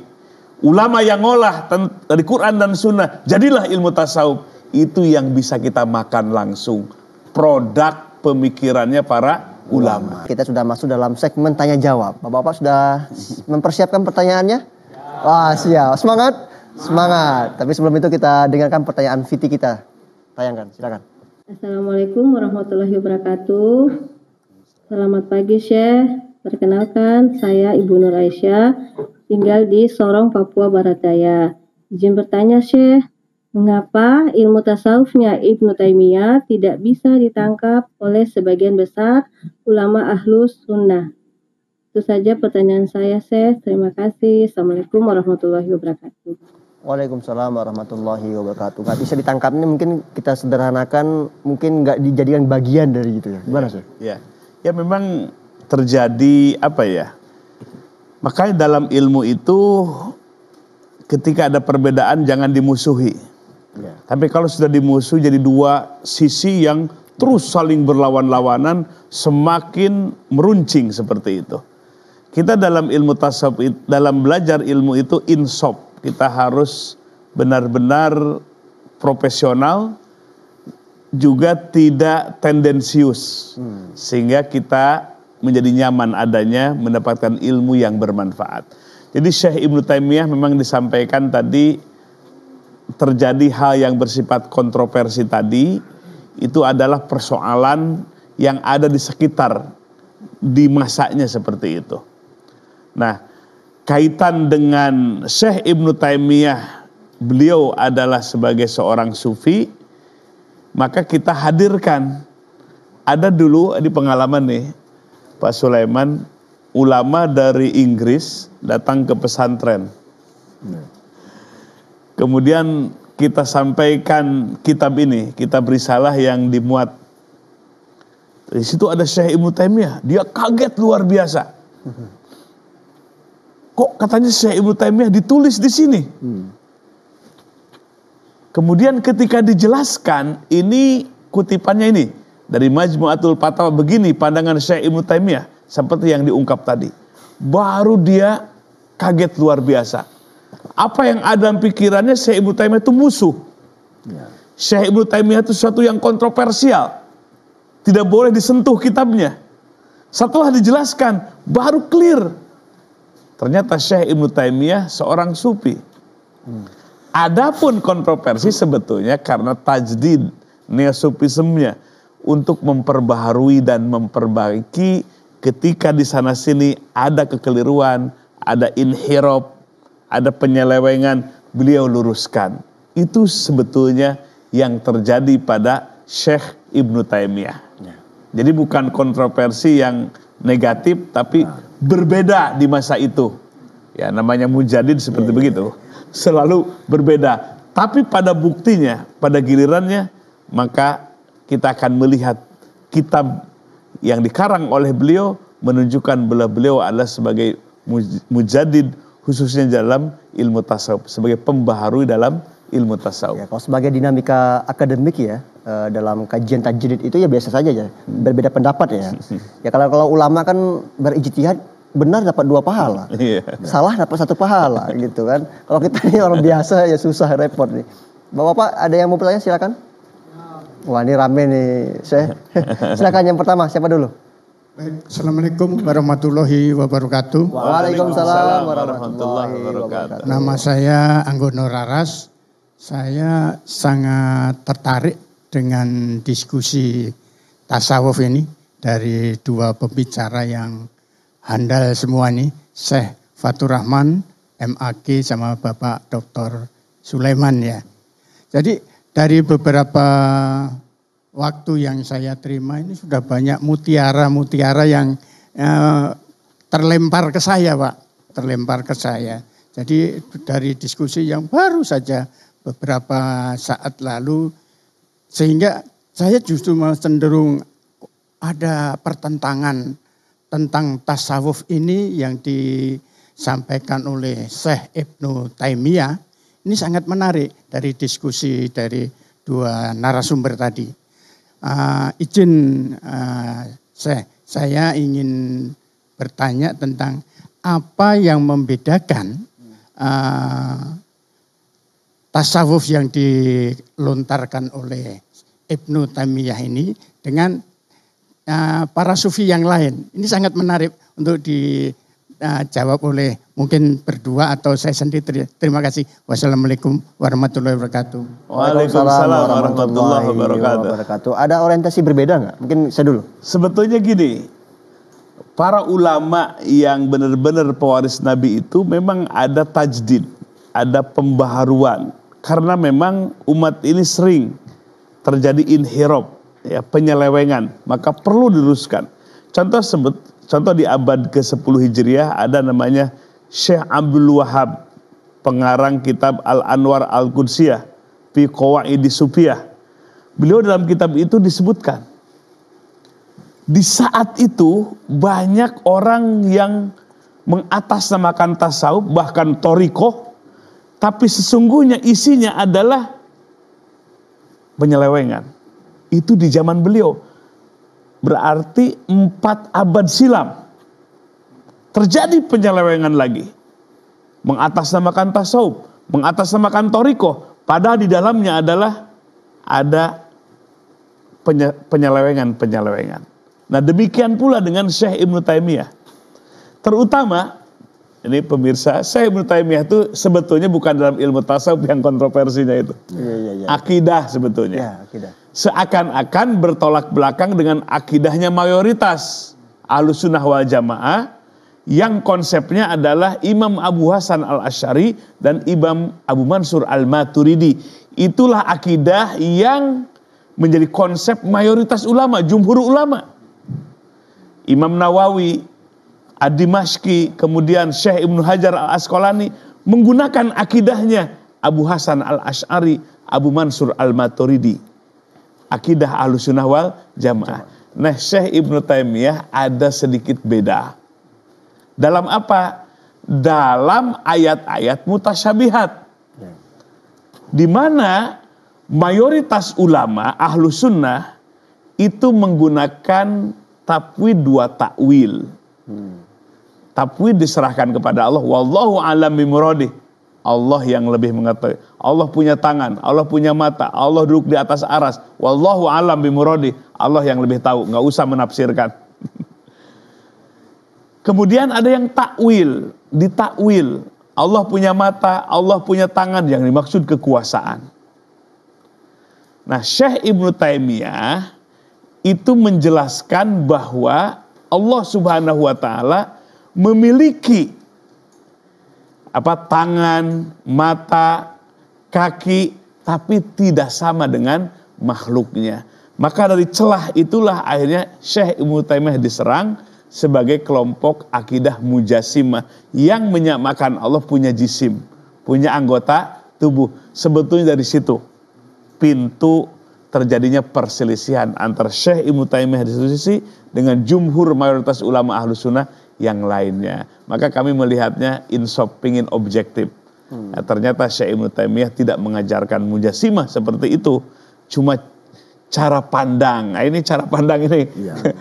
S2: Ulama yang ngolah dari Quran dan Sunnah, jadilah ilmu tasawuf. Itu yang bisa kita makan langsung. Produk pemikirannya para ulama.
S1: Kita sudah masuk dalam segmen tanya jawab. Bapak-bapak sudah mempersiapkan pertanyaannya? Wah, siap. Semangat. Semangat. Tapi sebelum itu kita dengarkan pertanyaan Viti kita. Tayangkan, silakan.
S4: Assalamualaikum warahmatullahi wabarakatuh. Selamat pagi Syekh. Perkenalkan, saya Ibu Nur Aisyah, tinggal di Sorong, Papua Barat Daya. Izin bertanya Syekh, mengapa ilmu tasawufnya Ibnu Taimiyah tidak bisa ditangkap oleh sebagian besar ulama ahlus sunnah? Itu saja pertanyaan saya Syekh. Terima kasih. Assalamualaikum warahmatullahi wabarakatuh.
S1: Waalaikumsalam warahmatullahi wabarakatuh. Nggak bisa ditangkapnya mungkin kita sederhanakan, mungkin nggak dijadikan bagian dari gitu ya. Gimana sih?
S2: Ya memang terjadi apa ya? Makanya dalam ilmu itu ketika ada perbedaan jangan dimusuhi. Tapi kalau sudah dimusuhi jadi dua sisi yang terus saling berlawan-lawanan, semakin meruncing seperti itu. Kita dalam ilmu tasawuf, dalam belajar ilmu itu insaf. Kita harus benar-benar profesional, juga tidak tendensius, sehingga kita menjadi nyaman adanya mendapatkan ilmu yang bermanfaat. Jadi Syekh Ibnu Taimiyah memang disampaikan tadi terjadi hal yang bersifat kontroversi tadi, itu adalah persoalan yang ada di sekitar, di masanya seperti itu. Nah, kaitan dengan Syekh Ibnu Taimiyah, beliau adalah sebagai seorang sufi, maka kita hadirkan. Ada dulu di pengalaman nih, Pak Sulaiman, ulama dari Inggris datang ke pesantren. Kemudian kita sampaikan kitab ini, kitab risalah yang dimuat. Di situ ada Syekh Ibnu Taimiyah, dia kaget luar biasa. Kok katanya Syekh Ibnu Taimiyah ditulis di sini? Kemudian ketika dijelaskan, ini kutipannya ini dari Majmu'atul Fatawa, begini pandangan Syekh Ibnu Taimiyah seperti yang diungkap tadi. Baru dia kaget luar biasa. Apa yang ada dalam pikirannya Syekh Ibnu Taimiyah itu musuh. Syekh Ibnu Taimiyah itu sesuatu yang kontroversial. Tidak boleh disentuh kitabnya. Setelah dijelaskan, baru clear. Ternyata Syekh Ibnu Taimiyah seorang sufi. Adapun kontroversi sebetulnya karena tajdid neosufismenya untuk memperbaharui dan memperbaiki ketika di sana sini ada kekeliruan, ada inhiraf, ada penyelewengan, beliau luruskan. Itu sebetulnya yang terjadi pada Syekh Ibnu Taimiyah. Jadi bukan kontroversi yang negatif, tapi berbeda di masa itu. Ya, namanya mujadid seperti begitu. Selalu berbeda. Tapi pada buktinya, pada gilirannya, maka kita akan melihat kitab yang dikarang oleh beliau menunjukkan bahwa beliau adalah sebagai mujadid, khususnya dalam ilmu tasawuf, sebagai pembaharui dalam ilmu tasawuf.
S1: Ya, kalau sebagai dinamika akademik ya, dalam kajian tajdid itu ya biasa saja ya, berbeda pendapat ya. Ya kalau ulama kan berijtihad, benar dapat 2 pahala, salah dapat 1 pahala gitu kan. Kalau kita ini orang biasa ya susah, repot nih. Bapak-bapak ada yang mau bertanya silakan. Wah ini rame nih, silakan yang pertama siapa dulu?
S5: Baik, Assalamualaikum warahmatullahi wabarakatuh.
S1: Waalaikumsalam warahmatullahi wabarakatuh.
S5: Nama saya Anggono Raras. Saya sangat tertarik dengan diskusi tasawuf ini dari 2 pembicara yang handal semua nih, Syekh Fatur Rahman, MAG sama Bapak Dr. Sulaiman ya. Jadi dari beberapa waktu yang saya terima ini sudah banyak mutiara-mutiara yang terlempar ke saya, Pak. Terlempar ke saya. Jadi dari diskusi yang baru saja beberapa saat lalu, sehingga saya justru cenderung ada pertentangan tentang tasawuf ini yang disampaikan oleh Syekh Ibnu Taimiyah. Ini sangat menarik dari diskusi dari dua narasumber tadi. Izin saya ingin bertanya tentang apa yang membedakan tasawuf yang dilontarkan oleh Ibnu Taimiyah ini dengan para sufi yang lain. Ini sangat menarik untuk dijawab oleh mungkin berdua atau saya sendiri. Terima kasih. Wassalamualaikum warahmatullahi wabarakatuh.
S2: Waalaikumsalam warahmatullahi wabarakatuh.
S1: Ada orientasi berbeda nggak? Mungkin saya dulu.
S2: Sebetulnya gini, para ulama yang benar-benar pewaris Nabi itu memang ada tajdid, ada pembaharuan. Karena memang umat ini sering terjadi inhirab, ya, penyelewengan, maka perlu diluruskan. Contoh di abad ke-10 Hijriah ada namanya Syekh Abdul Wahab, pengarang kitab Al-Anwar Al-Qudsiyah fi Qawaidi Sufiyah. Beliau dalam kitab itu disebutkan, di saat itu banyak orang yang mengatasnamakan tasawuf, bahkan thariqah, tapi sesungguhnya isinya adalah penyelewengan. Itu di zaman beliau. Berarti 4 abad silam terjadi penyelewengan lagi. Mengatasnamakan tasawuf, mengatasnamakan thariqah, padahal di dalamnya adalah ada penyelewengan. Nah, demikian pula dengan Syekh Ibnu Taimiyah. Terutama, ini pemirsa, Syekh Ibnu Taimiyah itu sebetulnya bukan dalam ilmu tasawuf yang kontroversinya itu. Akidah sebetulnya.
S1: Ya, akidah.
S2: Seakan-akan bertolak belakang dengan akidahnya mayoritas Ahlussunnah wal Jamaah yang konsepnya adalah Imam Abu Hasan Al-Asy'ari dan Imam Abu Mansur Al-Maturidi. Itulah akidah yang menjadi konsep mayoritas ulama, jumhur ulama. Imam Nawawi, Ad-Dimashqi, kemudian Syekh Ibnu Hajar Al-Asqalani menggunakan akidahnya Abu Hasan Al-Asy'ari, Abu Mansur Al-Maturidi. Akidah Ahlussunnah wal Jamaah. Nah, Syekh Ibnu Taimiyah ada sedikit beda. Dalam apa? Dalam ayat-ayat mutasyabihat. Di mana mayoritas ulama Ahlussunnah itu menggunakan tafwid 2 takwil. Tafwid diserahkan kepada Allah, wallahu a'lam bimuradih. Allah yang lebih mengetahui. Allah punya tangan, Allah punya mata, Allah duduk di atas aras. Wallahu a'lam bimuradih. Allah yang lebih tahu, nggak usah menafsirkan. Kemudian ada yang takwil, ditakwil. Allah punya mata, Allah punya tangan, yang dimaksud kekuasaan. Nah, Syekh Ibnu Taimiyah itu menjelaskan bahwa Allah Subhanahu wa taala memiliki tangan, mata, kaki, tapi tidak sama dengan makhluknya. Maka dari celah itulah akhirnya Syekh Ibnu Taimiyah diserang sebagai kelompok akidah mujassimah yang menyamakan Allah punya jisim, punya anggota tubuh. Sebetulnya dari situ pintu terjadinya perselisihan antara Syekh Ibnu Taimiyah di satu sisi dengan jumhur mayoritas ulama Ahlussunnah yang lainnya. Maka kami melihatnya insaf, pingin objektif. Nah, ternyata Syekh Ibnu Taimiyah tidak mengajarkan mujassimah seperti itu, cuma cara pandang. Nah, ini cara pandang ini.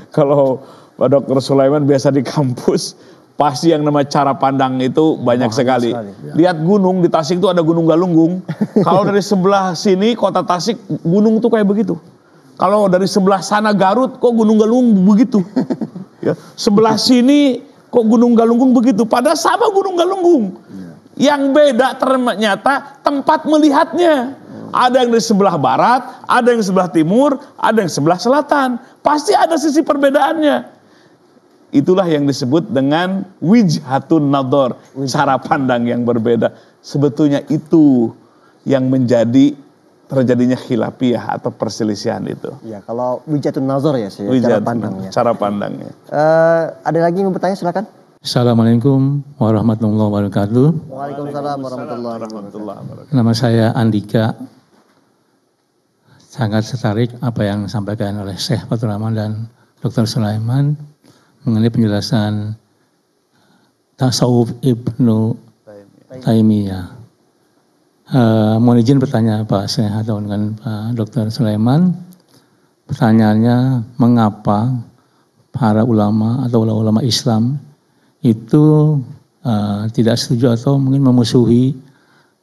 S2: Kalau Pak Dr. Sulaiman biasa di kampus, pasti yang nama cara pandang itu banyak sekali. Lihat gunung di Tasik itu ada Gunung Galunggung. Kalau dari sebelah sini kota Tasik gunung tuh kayak begitu. Kalau dari sebelah sana Garut kok Gunung Galunggung begitu. Ya, sebelah sini kok Gunung Galunggung begitu. Padahal sama Gunung Galunggung. Yang beda ternyata tempat melihatnya. Ada yang dari sebelah barat, ada yang sebelah timur, ada yang sebelah selatan. Pasti ada sisi perbedaannya. Itulah yang disebut dengan wijhatun nadhar, cara pandang yang berbeda. Sebetulnya itu yang menjadi terjadinya khilafiyah atau perselisihan itu.
S1: Ya, kalau wijatun nazar ya sih, cara
S2: Wijat,
S1: pandangnya.
S2: cara pandangnya.
S1: Ada lagi yang mau bertanya, silakan.
S6: Assalamualaikum warahmatullahi wabarakatuh.
S1: Waalaikumsalam warahmatullahi wabarakatuh.
S6: Nama saya Andika. Sangat tertarik apa yang disampaikan oleh Syekh Fathur Rahman dan Dr. Sulaiman mengenai penjelasan tasawuf Ibnu Taimiyah. Mohon izin bertanya Pak Syekh atau dengan Pak Dr. Sulaiman. Pertanyaannya, mengapa para ulama atau ulama Islam itu tidak setuju atau mungkin memusuhi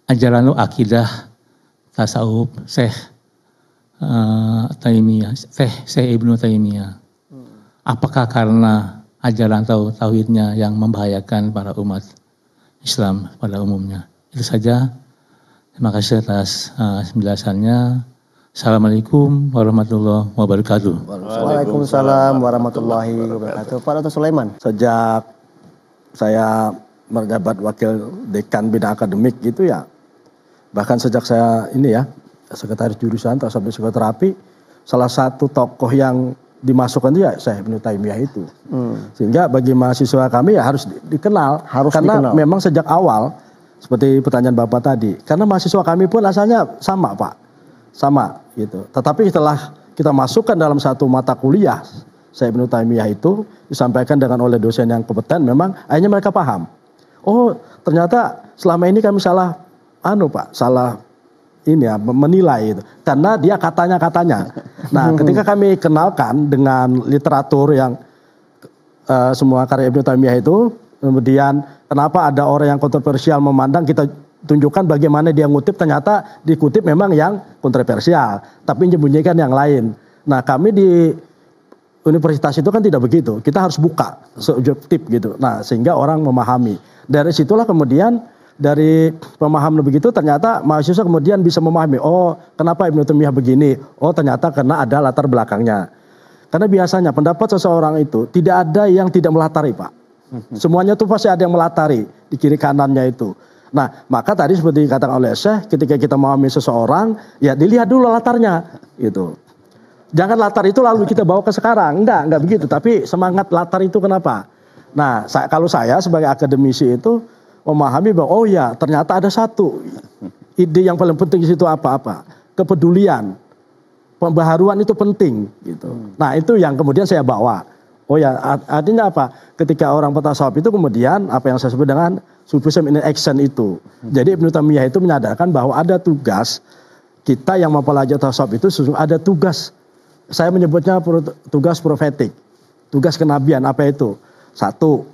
S6: ajaran akidah tasawuf Syekh Taimiyah, Syekh Ibnu Taimiyah? Apakah karena ajaran atau tauhidnya yang membahayakan para umat Islam pada umumnya? Itu saja. Terima kasih atas penjelasannya. Assalamualaikum warahmatullahi wabarakatuh.
S1: Waalaikumsalam warahmatullahi wabarakatuh. Pak Dr. Sulaiman.
S3: Sejak saya menjabat wakil dekan bidang akademik gitu ya, bahkan sejak saya ini ya sekretaris jurusan tasawuf psikoterapi, salah satu tokoh yang dimasukkan itu ya Syekh Ibnu Taimiyah itu. Sehingga bagi mahasiswa kami ya harus dikenal, karena memang sejak awal seperti pertanyaan Bapak tadi, karena mahasiswa kami pun asalnya sama Pak, sama gitu. Tetapi setelah kita masukkan dalam satu mata kuliah Syekh Ibnu Taimiyah itu disampaikan dengan oleh dosen yang kompeten, memang akhirnya mereka paham. Oh, ternyata selama ini kami salah salah ini ya, menilai itu. Karena dia katanya. Nah, ketika kami kenalkan dengan literatur yang semua karya Ibnu Taimiyah itu, kemudian kenapa ada orang yang kontroversial memandang, kita tunjukkan bagaimana dia ngutip, ternyata dikutip memang yang kontroversial, tapi menyembunyikan yang lain. Nah, kami di universitas itu kan tidak begitu. Kita harus buka, subjektif gitu. Nah, sehingga orang memahami. Dari situlah kemudian dari pemahaman begitu ternyata mahasiswa kemudian bisa memahami, oh kenapa Ibnu Taimiyah begini? Oh ternyata karena ada latar belakangnya. Karena biasanya pendapat seseorang itu tidak ada yang tidak melatari Pak. Semuanya tuh pasti ada yang melatari di kiri kanannya itu. Nah, maka tadi seperti dikatakan oleh Syekh, ketika kita memahami seseorang, ya dilihat dulu latarnya gitu. Jangan latar itu lalu kita bawa ke sekarang, enggak begitu. Tapi semangat latar itu kenapa? Nah, kalau saya sebagai akademisi itu memahami bahwa oh ya ternyata ada satu ide yang paling penting di situ apa? Kepedulian, pembaharuan itu penting gitu. Nah itu yang kemudian saya bawa. Oh ya artinya apa? Ketika orang bertasawuf itu kemudian apa yang saya sebut dengan sufism in action itu. Jadi Ibnu Taimiyah itu menyadarkan bahwa ada tugas kita yang mempelajari tasawuf itu ada tugas. Saya menyebutnya tugas profetik, tugas kenabian. Apa itu? Satu,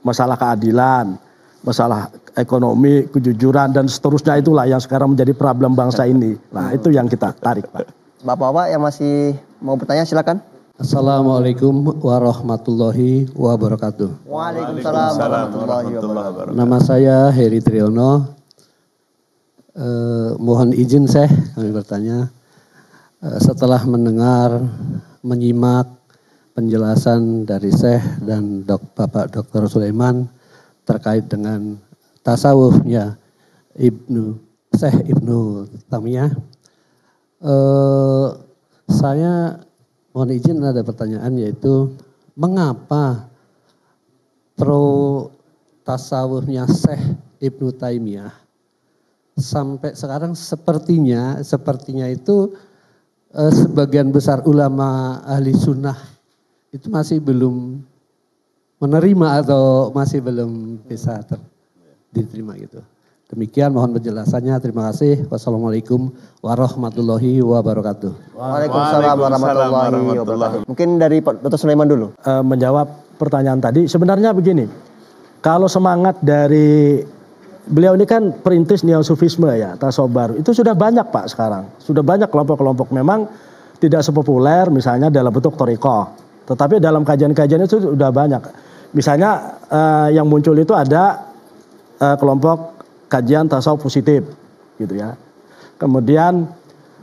S3: masalah keadilan, masalah ekonomi, kejujuran dan seterusnya, itulah yang sekarang menjadi problem bangsa ini. Nah itu yang kita tarik Pak.
S1: Bapak-bapak yang masih mau bertanya silakan.
S7: Assalamualaikum warahmatullahi wabarakatuh.
S1: Waalaikumsalam warahmatullahi wabarakatuh.
S7: Nama saya Heri Triyono. Mohon izin Syekh kami bertanya. Setelah menyimak penjelasan dari Syekh dan Bapak Dr. Sulaiman terkait dengan tasawufnya Syekh Ibnu Taimiyah, saya mohon izin ada pertanyaan, yaitu mengapa pro tasawufnya Syekh Ibnu Taimiyah sampai sekarang sepertinya itu sebagian besar ulama ahli sunnah itu masih belum menerima atau masih belum bisa diterima gitu. Demikian mohon penjelasannya. Terima kasih. Wassalamualaikum warahmatullahi wabarakatuh.
S1: Waalaikumsalam warahmatullahi wabarakatuh. Mungkin dari Pak Dr. Sulaiman dulu.
S3: Menjawab pertanyaan tadi, sebenarnya begini. Kalau semangat dari beliau ini kan perintis neosufisme ya, tasawuf baru. Itu sudah banyak Pak sekarang. Sudah banyak kelompok-kelompok, memang tidak sepopuler misalnya dalam bentuk thariqah. Tetapi dalam kajian-kajian itu sudah banyak. Misalnya yang muncul itu ada kelompok kajian tasawuf positif gitu ya. Kemudian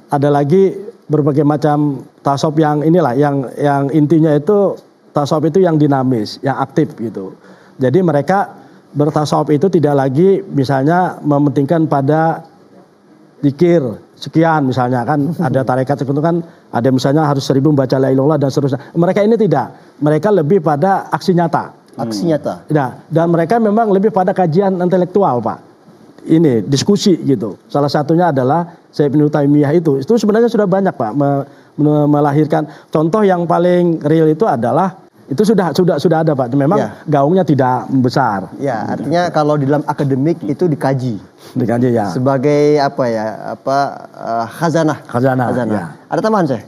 S3: ada lagi berbagai macam tasawuf yang inilah yang intinya itu tasawuf itu yang dinamis, yang aktif gitu. Jadi mereka bertasawuf itu tidak lagi misalnya mementingkan pada zikir sekian misalnya kan, ada tarekat tertentu kan, ada misalnya harus 1000 membaca la ilaha illallah dan seterusnya. Mereka ini tidak, mereka lebih pada aksi nyata.
S1: Aksi nyata.
S3: Nah, dan mereka memang lebih pada kajian intelektual, Pak. Ini diskusi gitu. Salah satunya adalah Syekh Ibnu Taimiyah itu sebenarnya sudah banyak, Pak, melahirkan. Contoh yang paling real itu adalah itu sudah ada, Pak. Memang gaungnya tidak besar.
S1: Ya, artinya kalau di dalam akademik itu dikaji
S3: ya.
S1: Sebagai khazanah.
S3: Ya.
S1: Ada tambahan, Syekh?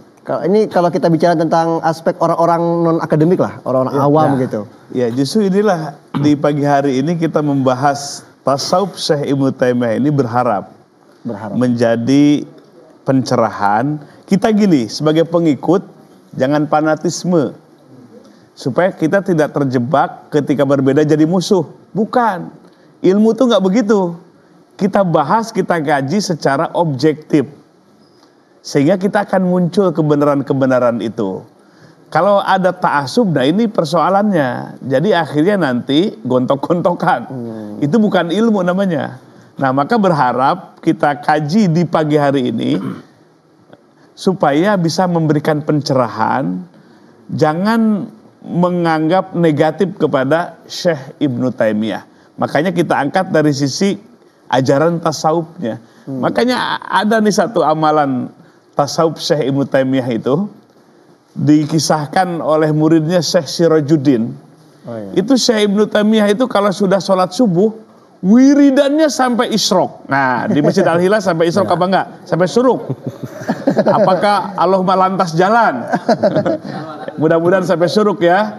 S1: Kalau kita bicara tentang aspek orang-orang non akademik lah, orang-orang awam gitu.
S2: Ya, justru inilah di pagi hari ini kita membahas tasawuf Syekh Ibnu Taimiyah ini berharap menjadi pencerahan. Kita gini, sebagai pengikut jangan fanatisme. Supaya kita tidak terjebak ketika berbeda jadi musuh. Bukan. Ilmu tuh nggak begitu. Kita bahas, kita kaji secara objektif. Sehingga kita akan muncul kebenaran-kebenaran itu. Kalau ada ta'asub, nah ini persoalannya. Jadi akhirnya nanti gontok-gontokan. Itu bukan ilmu namanya. Nah, maka berharap kita kaji di pagi hari ini supaya bisa memberikan pencerahan. Jangan menganggap negatif kepada Syekh Ibnu Taimiyah. Makanya kita angkat dari sisi ajaran tasawufnya. Makanya ada nih satu amalan tasawuf Syekh Ibnu Taimiyah itu dikisahkan oleh muridnya Syekh Sirajuddin. Itu Syekh Ibnu Taimiyah itu kalau sudah sholat subuh, wiridannya sampai isyrok. Nah, di Masjid Al-Hilal sampai isyrok apa enggak? Sampai suruk. Apakah Allahumma lantas jalan? Mudah-mudahan sampai suruk ya.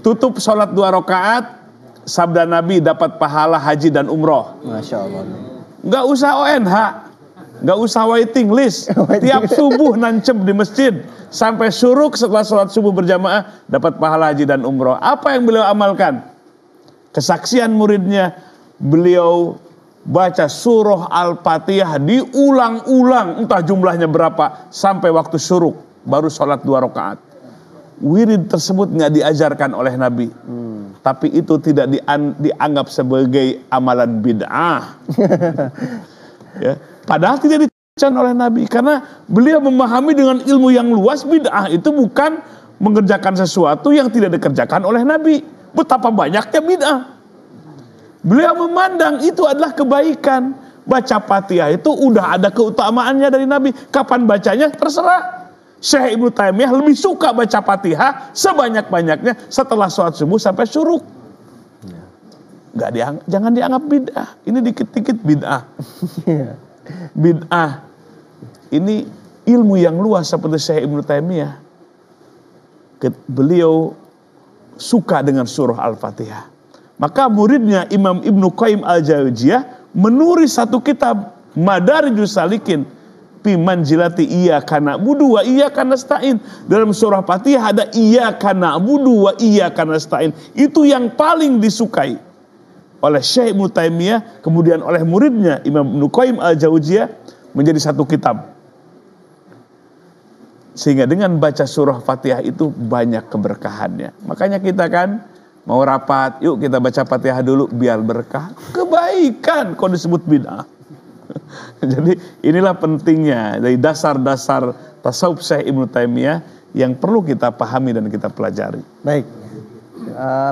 S2: Tutup sholat 2 rakaat, sabda Nabi dapat pahala haji dan umroh.
S1: Masya Allah.
S2: Nggak usah ONH, nggak usah waiting list. Tiap subuh nancep di masjid sampai suruk, setelah sholat subuh berjamaah dapat pahala haji dan umroh. Apa yang beliau amalkan? Kesaksian muridnya, beliau baca surah Al-Fatihah diulang-ulang, entah jumlahnya berapa, sampai waktu suruk, baru sholat 2 rakaat. Wirid tersebut nggak diajarkan oleh Nabi, tapi itu tidak dianggap sebagai amalan bid'ah. Ya, padahal tidak diajarkan oleh Nabi, karena beliau memahami dengan ilmu yang luas bid'ah itu bukan mengerjakan sesuatu yang tidak dikerjakan oleh Nabi. Betapa banyaknya bid'ah. Beliau memandang itu adalah kebaikan. Baca Fatihah itu udah ada keutamaannya dari Nabi. Kapan bacanya? Terserah. Syekh Ibnu Taimiyah lebih suka baca Fatihah sebanyak-banyaknya setelah sholat subuh sampai syuruk. Jangan dianggap bid'ah. Ini dikit-dikit bid'ah. Bid'ah. Ini ilmu yang luas seperti Syekh Ibnu Taimiyah. Beliau suka dengan surah Al-Fatihah. Maka muridnya Imam Ibnu Qayyim Al-Jauziyah menulis satu kitab Madarijus Salikin fi manzilati iyyaka na'budu wa iyyaka nasta'in. Dalam surah Fatihah ada iyyaka na'budu wa iyyaka nasta'in. Itu yang paling disukai oleh Syekh Ibnu Taimiyah, kemudian oleh muridnya Imam Ibnu Qayyim Al-Jauziyah menjadi satu kitab. Sehingga dengan baca surah Fatihah itu banyak keberkahannya. Makanya kita kan mau rapat, yuk kita baca Fatihah dulu biar berkah. Kebaikan kok disebut bid'ah. Jadi inilah pentingnya dari dasar-dasar tasawuf Syekh Ibnu Taimiyah yang perlu kita pahami dan kita pelajari.
S1: Baik,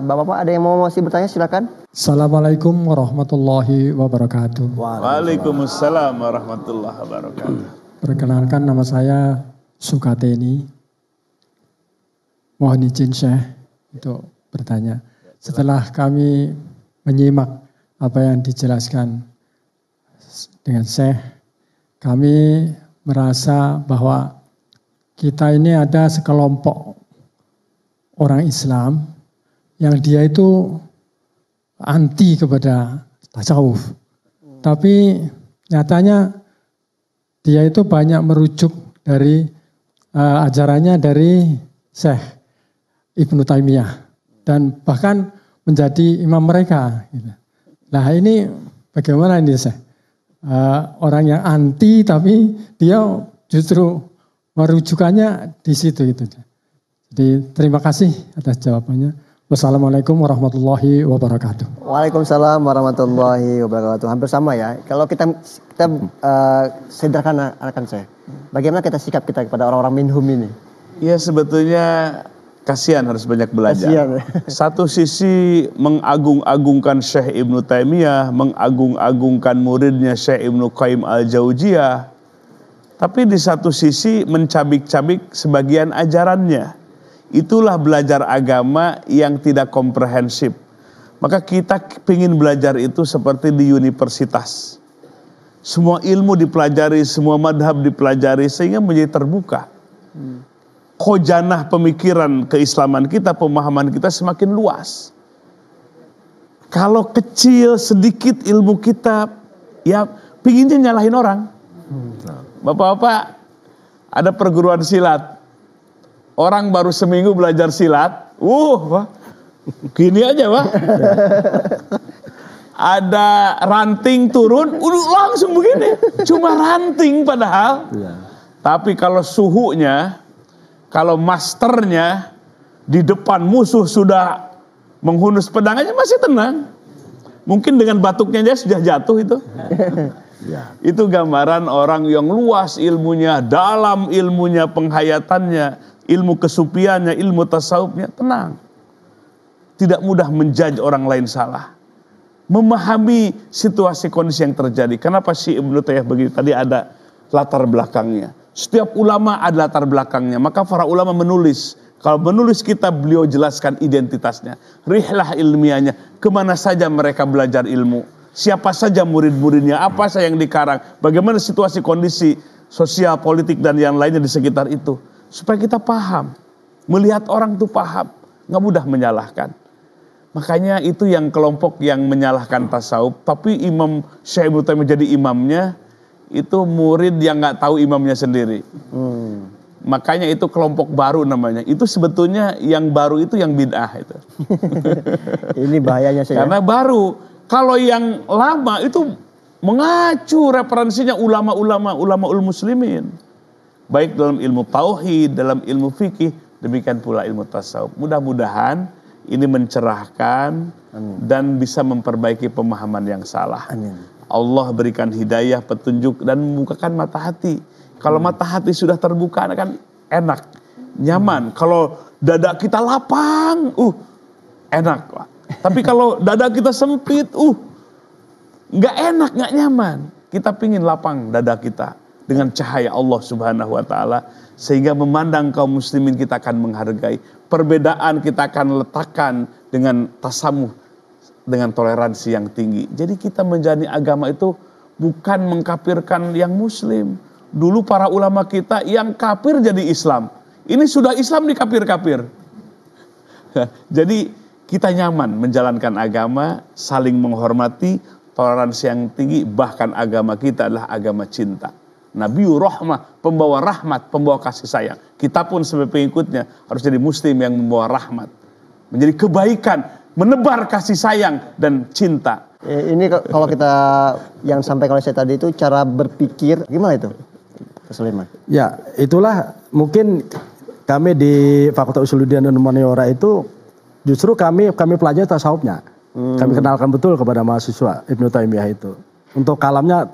S1: Bapak-bapak ada yang mau masih bertanya, silakan.
S8: Assalamualaikum warahmatullahi wabarakatuh.
S2: Waalaikumsalam warahmatullahi wabarakatuh.
S8: Perkenalkan, nama saya Sukateni. Mohon izin Syekh untuk bertanya. Setelah kami menyimak apa yang dijelaskan dengan Syekh, kami merasa bahwa kita ini ada sekelompok orang Islam yang dia itu anti kepada tasawuf. Tapi nyatanya dia itu banyak merujuk dari ajarannya dari Syekh Ibnu Taimiyah dan bahkan menjadi imam mereka. Nah ini bagaimana ini Syekh? Orang yang anti tapi dia justru merujukannya di situ gitu. Jadi terima kasih atas jawabannya. Wassalamualaikum warahmatullahi wabarakatuh.
S1: Waalaikumsalam warahmatullahi wabarakatuh. Hampir sama ya. Kalau kita sederhanakan saya, bagaimana kita sikap kita kepada orang-orang minhum ini?
S2: Ya sebetulnya kasihan harus banyak belajar.
S1: Kasihan.
S2: Satu sisi mengagung-agungkan Syekh Ibnu Taimiyah, mengagung-agungkan muridnya Syekh Ibnu Qayyim al-Jauziyah. Tapi di satu sisi mencabik-cabik sebagian ajarannya. Itulah belajar agama yang tidak komprehensif. Maka kita ingin belajar itu seperti di universitas. Semua ilmu dipelajari, semua madhab dipelajari sehingga menjadi terbuka. Khojanah pemikiran keislaman kita, pemahaman kita semakin luas. Kalau kecil sedikit ilmu kita, ya pinginnya nyalahin orang. Bapak-bapak, ada perguruan silat. Orang baru seminggu belajar silat, gini aja Pak. Ada ranting turun, langsung begini. Cuma ranting padahal. Tapi kalau suhunya, kalau masternya di depan musuh sudah menghunus pedang aja masih tenang. Mungkin dengan batuknya aja sudah jatuh itu. Itu gambaran orang yang luas ilmunya, dalam ilmunya, penghayatannya, ilmu kesupiannya, ilmu tasawufnya, tenang. Tidak mudah menjudge orang lain salah. Memahami situasi kondisi yang terjadi. Kenapa si Ibnu Taimiyah begitu? Tadi ada latar belakangnya. Setiap ulama ada latar belakangnya. Maka para ulama menulis. Kalau menulis kitab, beliau jelaskan identitasnya. Rihlah ilmiahnya. Kemana saja mereka belajar ilmu. Siapa saja murid-muridnya. Apa saja yang dikarang. Bagaimana situasi kondisi sosial, politik, dan yang lainnya di sekitar itu. Supaya kita paham. Melihat orang itu paham. Nggak mudah menyalahkan. Makanya itu yang kelompok yang menyalahkan tasawuf. Tapi Imam Syekh Ibnu Taimiyah jadi imamnya. Itu murid yang nggak tahu imamnya sendiri. Makanya itu kelompok baru namanya. Itu sebetulnya yang baru itu yang bid'ah itu.
S1: Ini bahayanya saya.
S2: Karena baru. Kalau yang lama itu mengacu referensinya ulama-ulama muslimin. Baik dalam ilmu tauhid, dalam ilmu fikih, demikian pula ilmu tasawuf. Mudah-mudahan ini mencerahkan dan bisa memperbaiki pemahaman yang salah.
S1: Amin.
S2: Allah berikan hidayah, petunjuk dan membukakan mata hati. Kalau mata hati sudah terbuka kan enak, nyaman. Kalau dada kita lapang, enak Pak. Tapi kalau dada kita sempit, nggak enak, nggak nyaman. Kita pingin lapang dada kita dengan cahaya Allah Subhanahu wa Ta'ala, sehingga memandang kaum muslimin kita akan menghargai. Perbedaan kita akan letakkan dengan tasamuh, dengan toleransi yang tinggi. Jadi kita menjalani agama itu bukan mengkafirkan yang muslim. Dulu para ulama kita yang kafir jadi Islam. Ini sudah Islam dikafir-kafir. Jadi kita nyaman menjalankan agama, saling menghormati, toleransi yang tinggi, bahkan agama kita adalah agama cinta. Nabiur rahmah, pembawa rahmat, pembawa kasih sayang. Kita pun sebagai pengikutnya harus jadi muslim yang membawa rahmat. Menjadi kebaikan, menebar kasih sayang dan cinta.
S1: Ini kalau kita yang sampai kalau saya tadi itu cara berpikir, gimana itu? Pak Sulaiman.
S3: Ya, itulah mungkin kami di Fakultas Usuluddin dan Humaniora itu justru kami pelajari tasawufnya. Kami kenalkan betul kepada mahasiswa Ibnu Taimiyah itu. Untuk kalamnya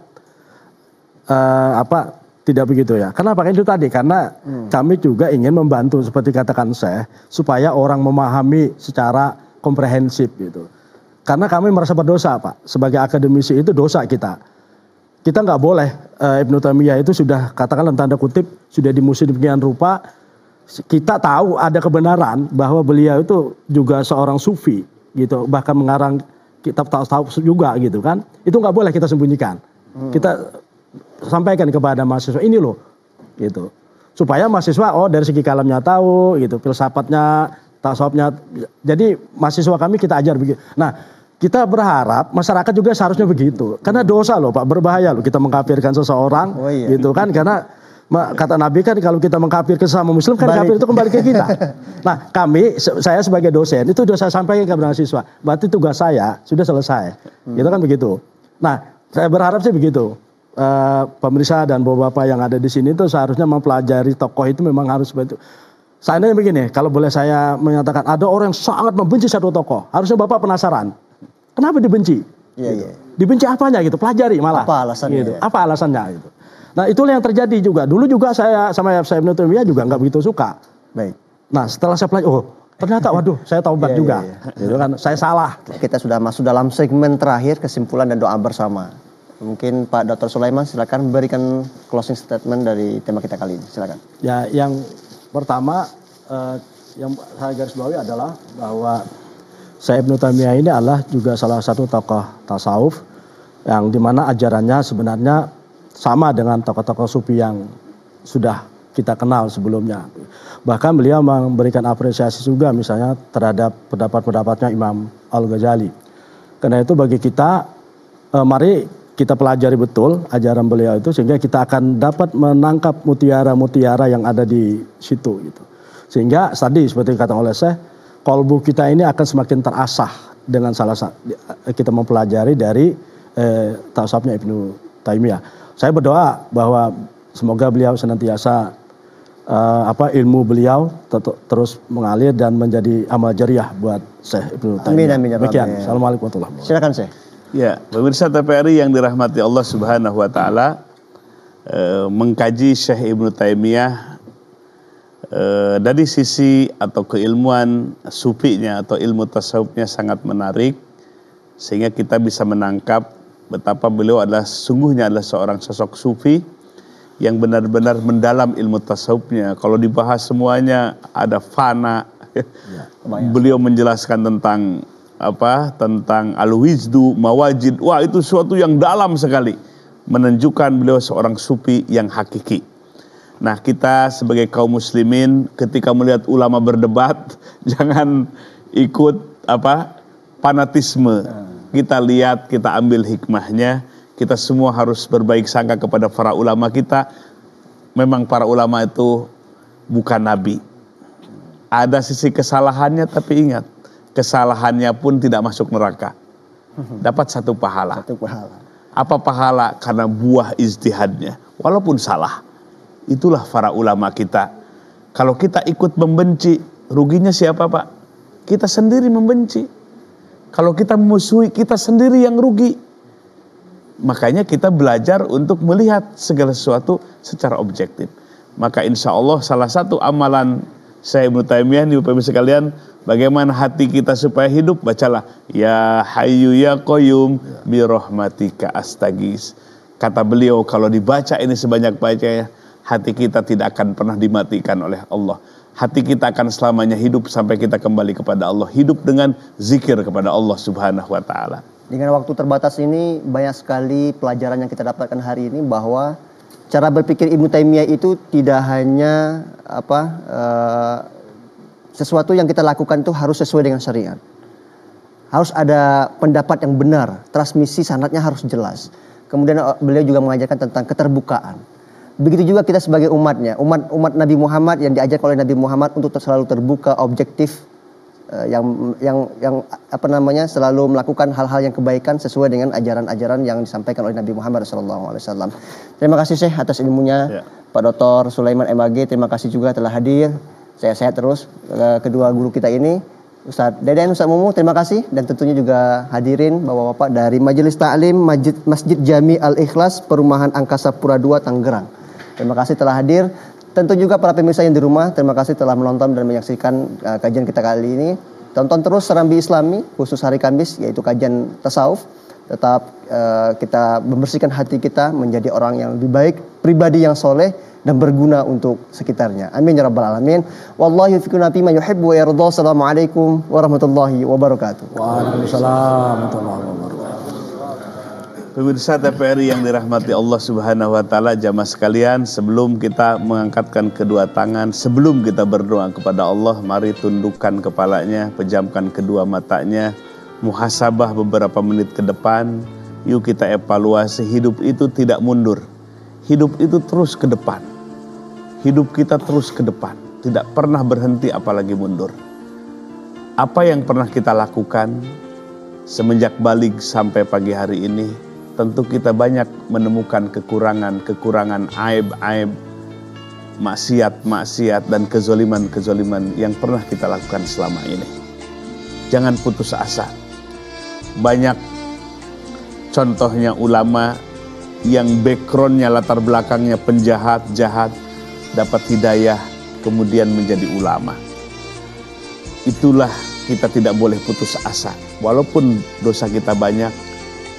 S3: tidak begitu ya. Kenapa? Itu tadi karena kami juga ingin membantu seperti katakan saya supaya orang memahami secara komprehensif gitu. Karena kami merasa berdosa Pak. Sebagai akademisi itu dosa kita. Kita nggak boleh Ibnu Taimiyah itu sudah katakanlah tanda kutip sudah dimusuhi demikian rupa. Kita tahu ada kebenaran bahwa beliau itu juga seorang sufi gitu, bahkan mengarang kitab tasawuf juga gitu kan. Itu nggak boleh kita sembunyikan. Kita sampaikan kepada mahasiswa ini loh gitu. Supaya mahasiswa dari segi kalamnya tahu gitu, filsafatnya, tasawufnya. Jadi mahasiswa kami kita ajar begitu. Nah, kita berharap masyarakat juga seharusnya begitu. Karena dosa loh Pak, berbahaya loh kita mengkafirkan seseorang gitu kan. Karena kata Nabi kan kalau kita mengkafirkan sesama muslim kan kafir itu kembali ke kita. Nah saya sebagai dosen itu sudah saya sampaikan ke mahasiswa. Berarti tugas saya sudah selesai. Gitu kan begitu. Nah saya berharap sih begitu. Pemirsa dan bapak-bapak yang ada di sini itu seharusnya mempelajari tokoh itu memang harus seperti itu. Seandainya begini, kalau boleh saya menyatakan ada orang yang sangat membenci satu tokoh, harusnya Bapak penasaran, kenapa dibenci?
S1: Iya.
S3: Dibenci apanya gitu, pelajari malah.
S1: Apa alasannya?
S3: Gitu. Apa alasannya gitu. Nah itulah yang terjadi juga. Dulu juga saya sama Ibnu Taimiyah juga nggak begitu suka.
S1: Baik.
S3: Nah setelah saya pelajari, oh ternyata waduh saya taubat juga. Gitu kan, saya salah.
S1: Kita sudah masuk dalam segmen terakhir, kesimpulan dan doa bersama. Mungkin Pak Dr. Sulaiman silakan berikan closing statement dari tema kita kali ini. Silakan.
S3: Ya yang pertama yang saya garis bawahi adalah bahwa Syekh Ibnu Taimiyah ini adalah juga salah satu tokoh tasawuf yang dimana ajarannya sebenarnya sama dengan tokoh-tokoh sufi yang sudah kita kenal sebelumnya. Bahkan beliau memberikan apresiasi juga misalnya terhadap pendapat-pendapatnya Imam Al-Ghazali. Karena itu bagi kita, mari kita pelajari betul ajaran beliau itu sehingga kita akan dapat menangkap mutiara-mutiara yang ada di situ gitu. Sehingga tadi seperti dikatakan oleh Syekh, kolbu kita ini akan semakin terasah dengan salah satu kita mempelajari dari tasawufnya Ibnu Taimiyah. Saya berdoa bahwa semoga beliau senantiasa ilmu beliau terus mengalir dan menjadi amal jariah buat Syekh Ibnu Taimiyah.
S1: Amin.
S3: Demikian. Assalamualaikum warahmatullahi wabarakatuh.
S1: Silakan Syekh.
S2: Ya, pemirsa TVRI yang dirahmati Allah Subhanahu wa taala, mengkaji Syekh Ibnu Taimiyah dari sisi atau keilmuan sufinya atau ilmu tasawufnya sangat menarik, sehingga kita bisa menangkap betapa beliau adalah sungguhnya adalah seorang sosok sufi yang benar-benar mendalam ilmu tasawufnya. Kalau dibahas semuanya ada fana. Beliau menjelaskan tentang tentang al-wijdu, mawajid. Wah, itu sesuatu yang dalam sekali, menunjukkan beliau seorang sufi yang hakiki. Nah, kita sebagai kaum muslimin ketika melihat ulama berdebat jangan ikut fanatisme. Kita lihat, kita ambil hikmahnya. Kita semua harus berbaik sangka kepada para ulama kita. Memang para ulama itu bukan nabi. Ada sisi kesalahannya, tapi ingat, kesalahannya pun tidak masuk neraka. Dapat satu pahala. Apa pahala? Karena buah ijtihadnya. Walaupun salah. Itulah para ulama kita. Kalau kita ikut membenci, ruginya siapa, Pak? Kita sendiri membenci. Kalau kita memusuhi, kita sendiri yang rugi. Makanya kita belajar untuk melihat segala sesuatu secara objektif. Maka insya Allah salah satu amalan Syekh Ibnu Taimiyah nih Bapak Ibu sekalian, bagaimana hati kita supaya hidup, bacalah Ya Hayyu Ya Qayyum bi rahmatika astaghis. Kata beliau, kalau dibaca ini sebanyak-banyaknya, hati kita tidak akan pernah dimatikan oleh Allah. Hati kita akan selamanya hidup sampai kita kembali kepada Allah. Hidup dengan zikir kepada Allah Subhanahu wa ta'ala.
S1: Dengan waktu terbatas ini banyak sekali pelajaran yang kita dapatkan hari ini, bahwa cara berpikir Ibnu Taimiyah itu tidak hanya sesuatu yang kita lakukan itu harus sesuai dengan syariat. Harus ada pendapat yang benar, transmisi sanadnya harus jelas. Kemudian beliau juga mengajarkan tentang keterbukaan. Begitu juga kita sebagai umatnya, umat Nabi Muhammad yang diajarkan oleh Nabi Muhammad untuk selalu terbuka, objektif, yang selalu melakukan hal-hal yang kebaikan sesuai dengan ajaran-ajaran yang disampaikan oleh Nabi Muhammad SAW. Terima kasih Syekh atas ilmunya. Pak Dr. Sulaiman MAG, terima kasih juga telah hadir. Sehat-sehat terus kedua guru kita ini. Ustadz Deden, Ustadz Mumu, terima kasih. Dan tentunya juga hadirin bapak-bapak dari Majelis Ta'lim Masjid Jami Al-Ikhlas Perumahan Angkasa Pura II Tangerang. Terima kasih telah hadir. Tentu juga para pemirsa yang di rumah, terima kasih telah menonton dan menyaksikan kajian kita kali ini. Tonton terus Serambi Islami, khusus hari Kamis, yaitu kajian tasawuf. Tetap kita membersihkan hati kita menjadi orang yang lebih baik, pribadi yang soleh, dan berguna untuk sekitarnya. Amin ya rabbal alamin. Wallahu yufiquna fi ma yuhibbu wa yarda. Assalamualaikum warahmatullahi wabarakatuh.
S3: Waalaikumsalam warahmatullahi wabarakatuh.
S2: Pemirsa TVRI yang dirahmati Allah Subhanahu wa taala, jamaah sekalian, sebelum kita mengangkatkan kedua tangan, sebelum kita berdoa kepada Allah, mari tundukkan kepalanya, pejamkan kedua matanya, muhasabah beberapa menit ke depan. Yuk kita evaluasi, hidup itu tidak mundur. Hidup itu terus ke depan. Hidup kita terus ke depan, tidak pernah berhenti apalagi mundur. Apa yang pernah kita lakukan semenjak balik sampai pagi hari ini, tentu kita banyak menemukan kekurangan, aib-aib, maksiat-maksiat dan kezoliman-kezoliman yang pernah kita lakukan selama ini. Jangan putus asa. Banyak contohnya ulama yang backgroundnya, latar belakangnya penjahat-jahat, dapat hidayah, kemudian menjadi ulama. Itulah kita tidak boleh putus asa. Walaupun dosa kita banyak,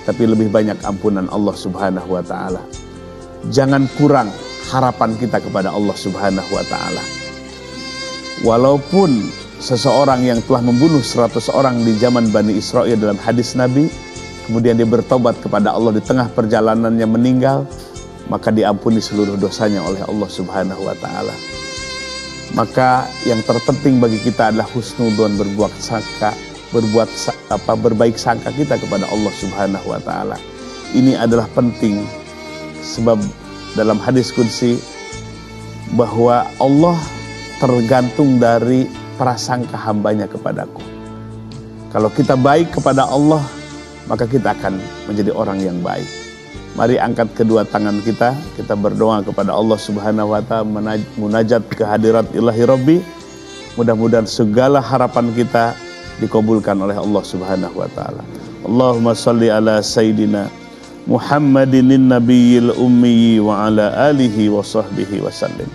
S2: tapi lebih banyak ampunan Allah Subhanahu wa ta'ala. Jangan kurang harapan kita kepada Allah Subhanahu wa ta'ala. Walaupun seseorang yang telah membunuh 100 orang di zaman Bani Israel dalam hadis Nabi, kemudian dia bertobat kepada Allah di tengah perjalanannya meninggal, maka diampuni seluruh dosanya oleh Allah Subhanahu wa ta'ala. Maka yang terpenting bagi kita adalah husnudzon, berbaik sangka kita kepada Allah Subhanahu wa ta'ala. Ini adalah penting, sebab dalam hadis qudsi bahwa Allah tergantung dari prasangka hambanya kepadaku. Kalau kita baik kepada Allah, maka kita akan menjadi orang yang baik. Mari angkat kedua tangan kita berdoa kepada Allah Subhanahu wa ta'ala, munajat ke hadirat ilahi Rabbi. Mudah-mudahan segala harapan kita dikabulkan oleh Allah Subhanahu wa ta'ala. Allahumma salli ala Sayyidina Muhammadin nabiyil ummi wa ala alihi wa sahbihi wa sallim.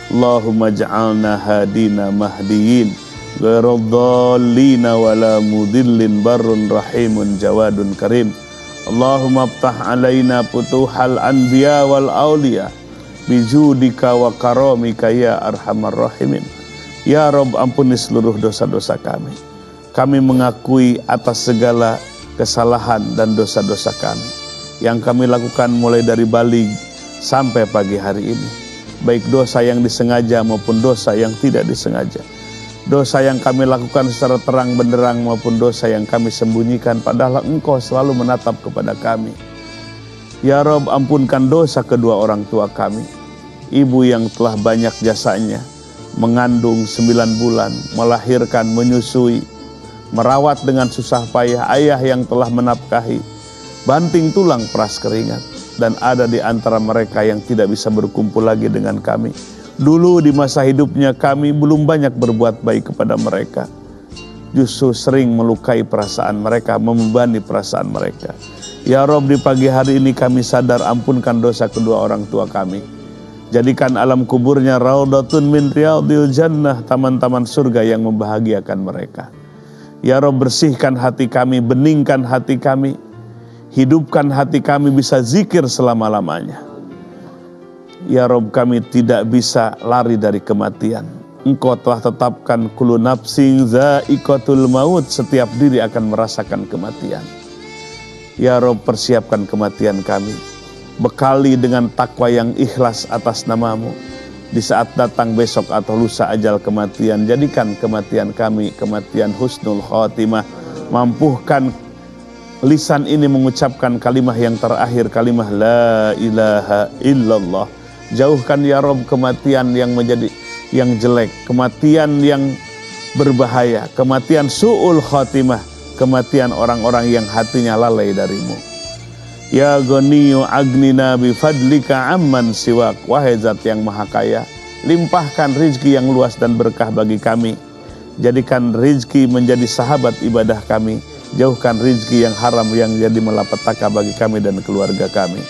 S2: Allahumma ja'alna hadina mahdiyin ghairadh-dhallina wala mudillin barrun rahimun jawadun karim. Allahumma aftah alaina putuhal anbiya wal awliya bijudika wa karamika ya arhamar rahimin. Ya Rabb, ampuni seluruh dosa-dosa kami. Kami mengakui atas segala kesalahan dan dosa-dosa kami yang kami lakukan mulai dari baligh sampai pagi hari ini, baik dosa yang disengaja maupun dosa yang tidak disengaja, dosa yang kami lakukan secara terang benderang maupun dosa yang kami sembunyikan, padahal Engkau selalu menatap kepada kami. Ya Rabb, ampunkan dosa kedua orang tua kami, ibu yang telah banyak jasanya, mengandung 9 bulan, melahirkan, menyusui, merawat dengan susah payah, ayah yang telah menafkahi, banting tulang peras keringat, dan ada di antara mereka yang tidak bisa berkumpul lagi dengan kami. Dulu di masa hidupnya kami belum banyak berbuat baik kepada mereka, justru sering melukai perasaan mereka, membebani perasaan mereka. Ya Rabb, di pagi hari ini kami sadar, ampunkan dosa kedua orang tua kami. Jadikan alam kuburnya raudhatun min riyadil jannah, taman-taman surga yang membahagiakan mereka. Ya Rabb, bersihkan hati kami, beningkan hati kami, hidupkan hati kami bisa zikir selama-lamanya. Ya Rabb, kami tidak bisa lari dari kematian. Engkau telah tetapkan kullu nafsin za'iqatul maut, setiap diri akan merasakan kematian. Ya Rabb, persiapkan kematian kami, bekali dengan takwa yang ikhlas atas nama-Mu. Di saat datang besok atau lusa ajal kematian, jadikan kematian kami kematian husnul khatimah. Mampuhkan lisan ini mengucapkan kalimah yang terakhir, kalimah la ilaha illallah. Jauhkan ya Rabb kematian yang menjadi yang jelek, kematian yang berbahaya, kematian su'ul khatimah, kematian orang-orang yang hatinya lalai darimu. Ya Ghaniyu agnina bifadlika amman siwak. Wahai Zat yang maha kaya, limpahkan rizki yang luas dan berkah bagi kami. Jadikan rizki menjadi sahabat ibadah kami. Jauhkan rizki yang haram yang jadi malapetaka bagi kami dan keluarga kami.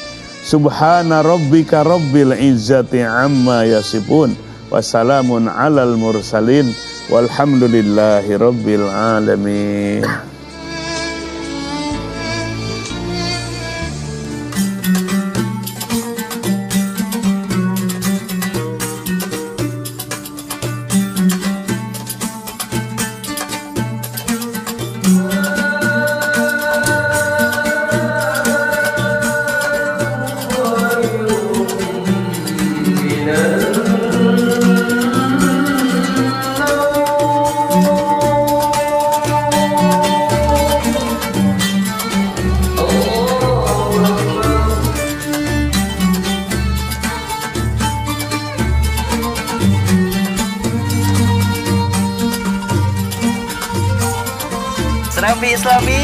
S2: Subhana rabbika rabbil izzati amma yasifun, wassalamun alal mursalin, walhamdulillahi rabbil alamin.
S9: Serambi Islami.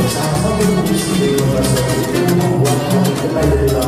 S10: Assalamualaikum warahmatullahi wabarakatuh.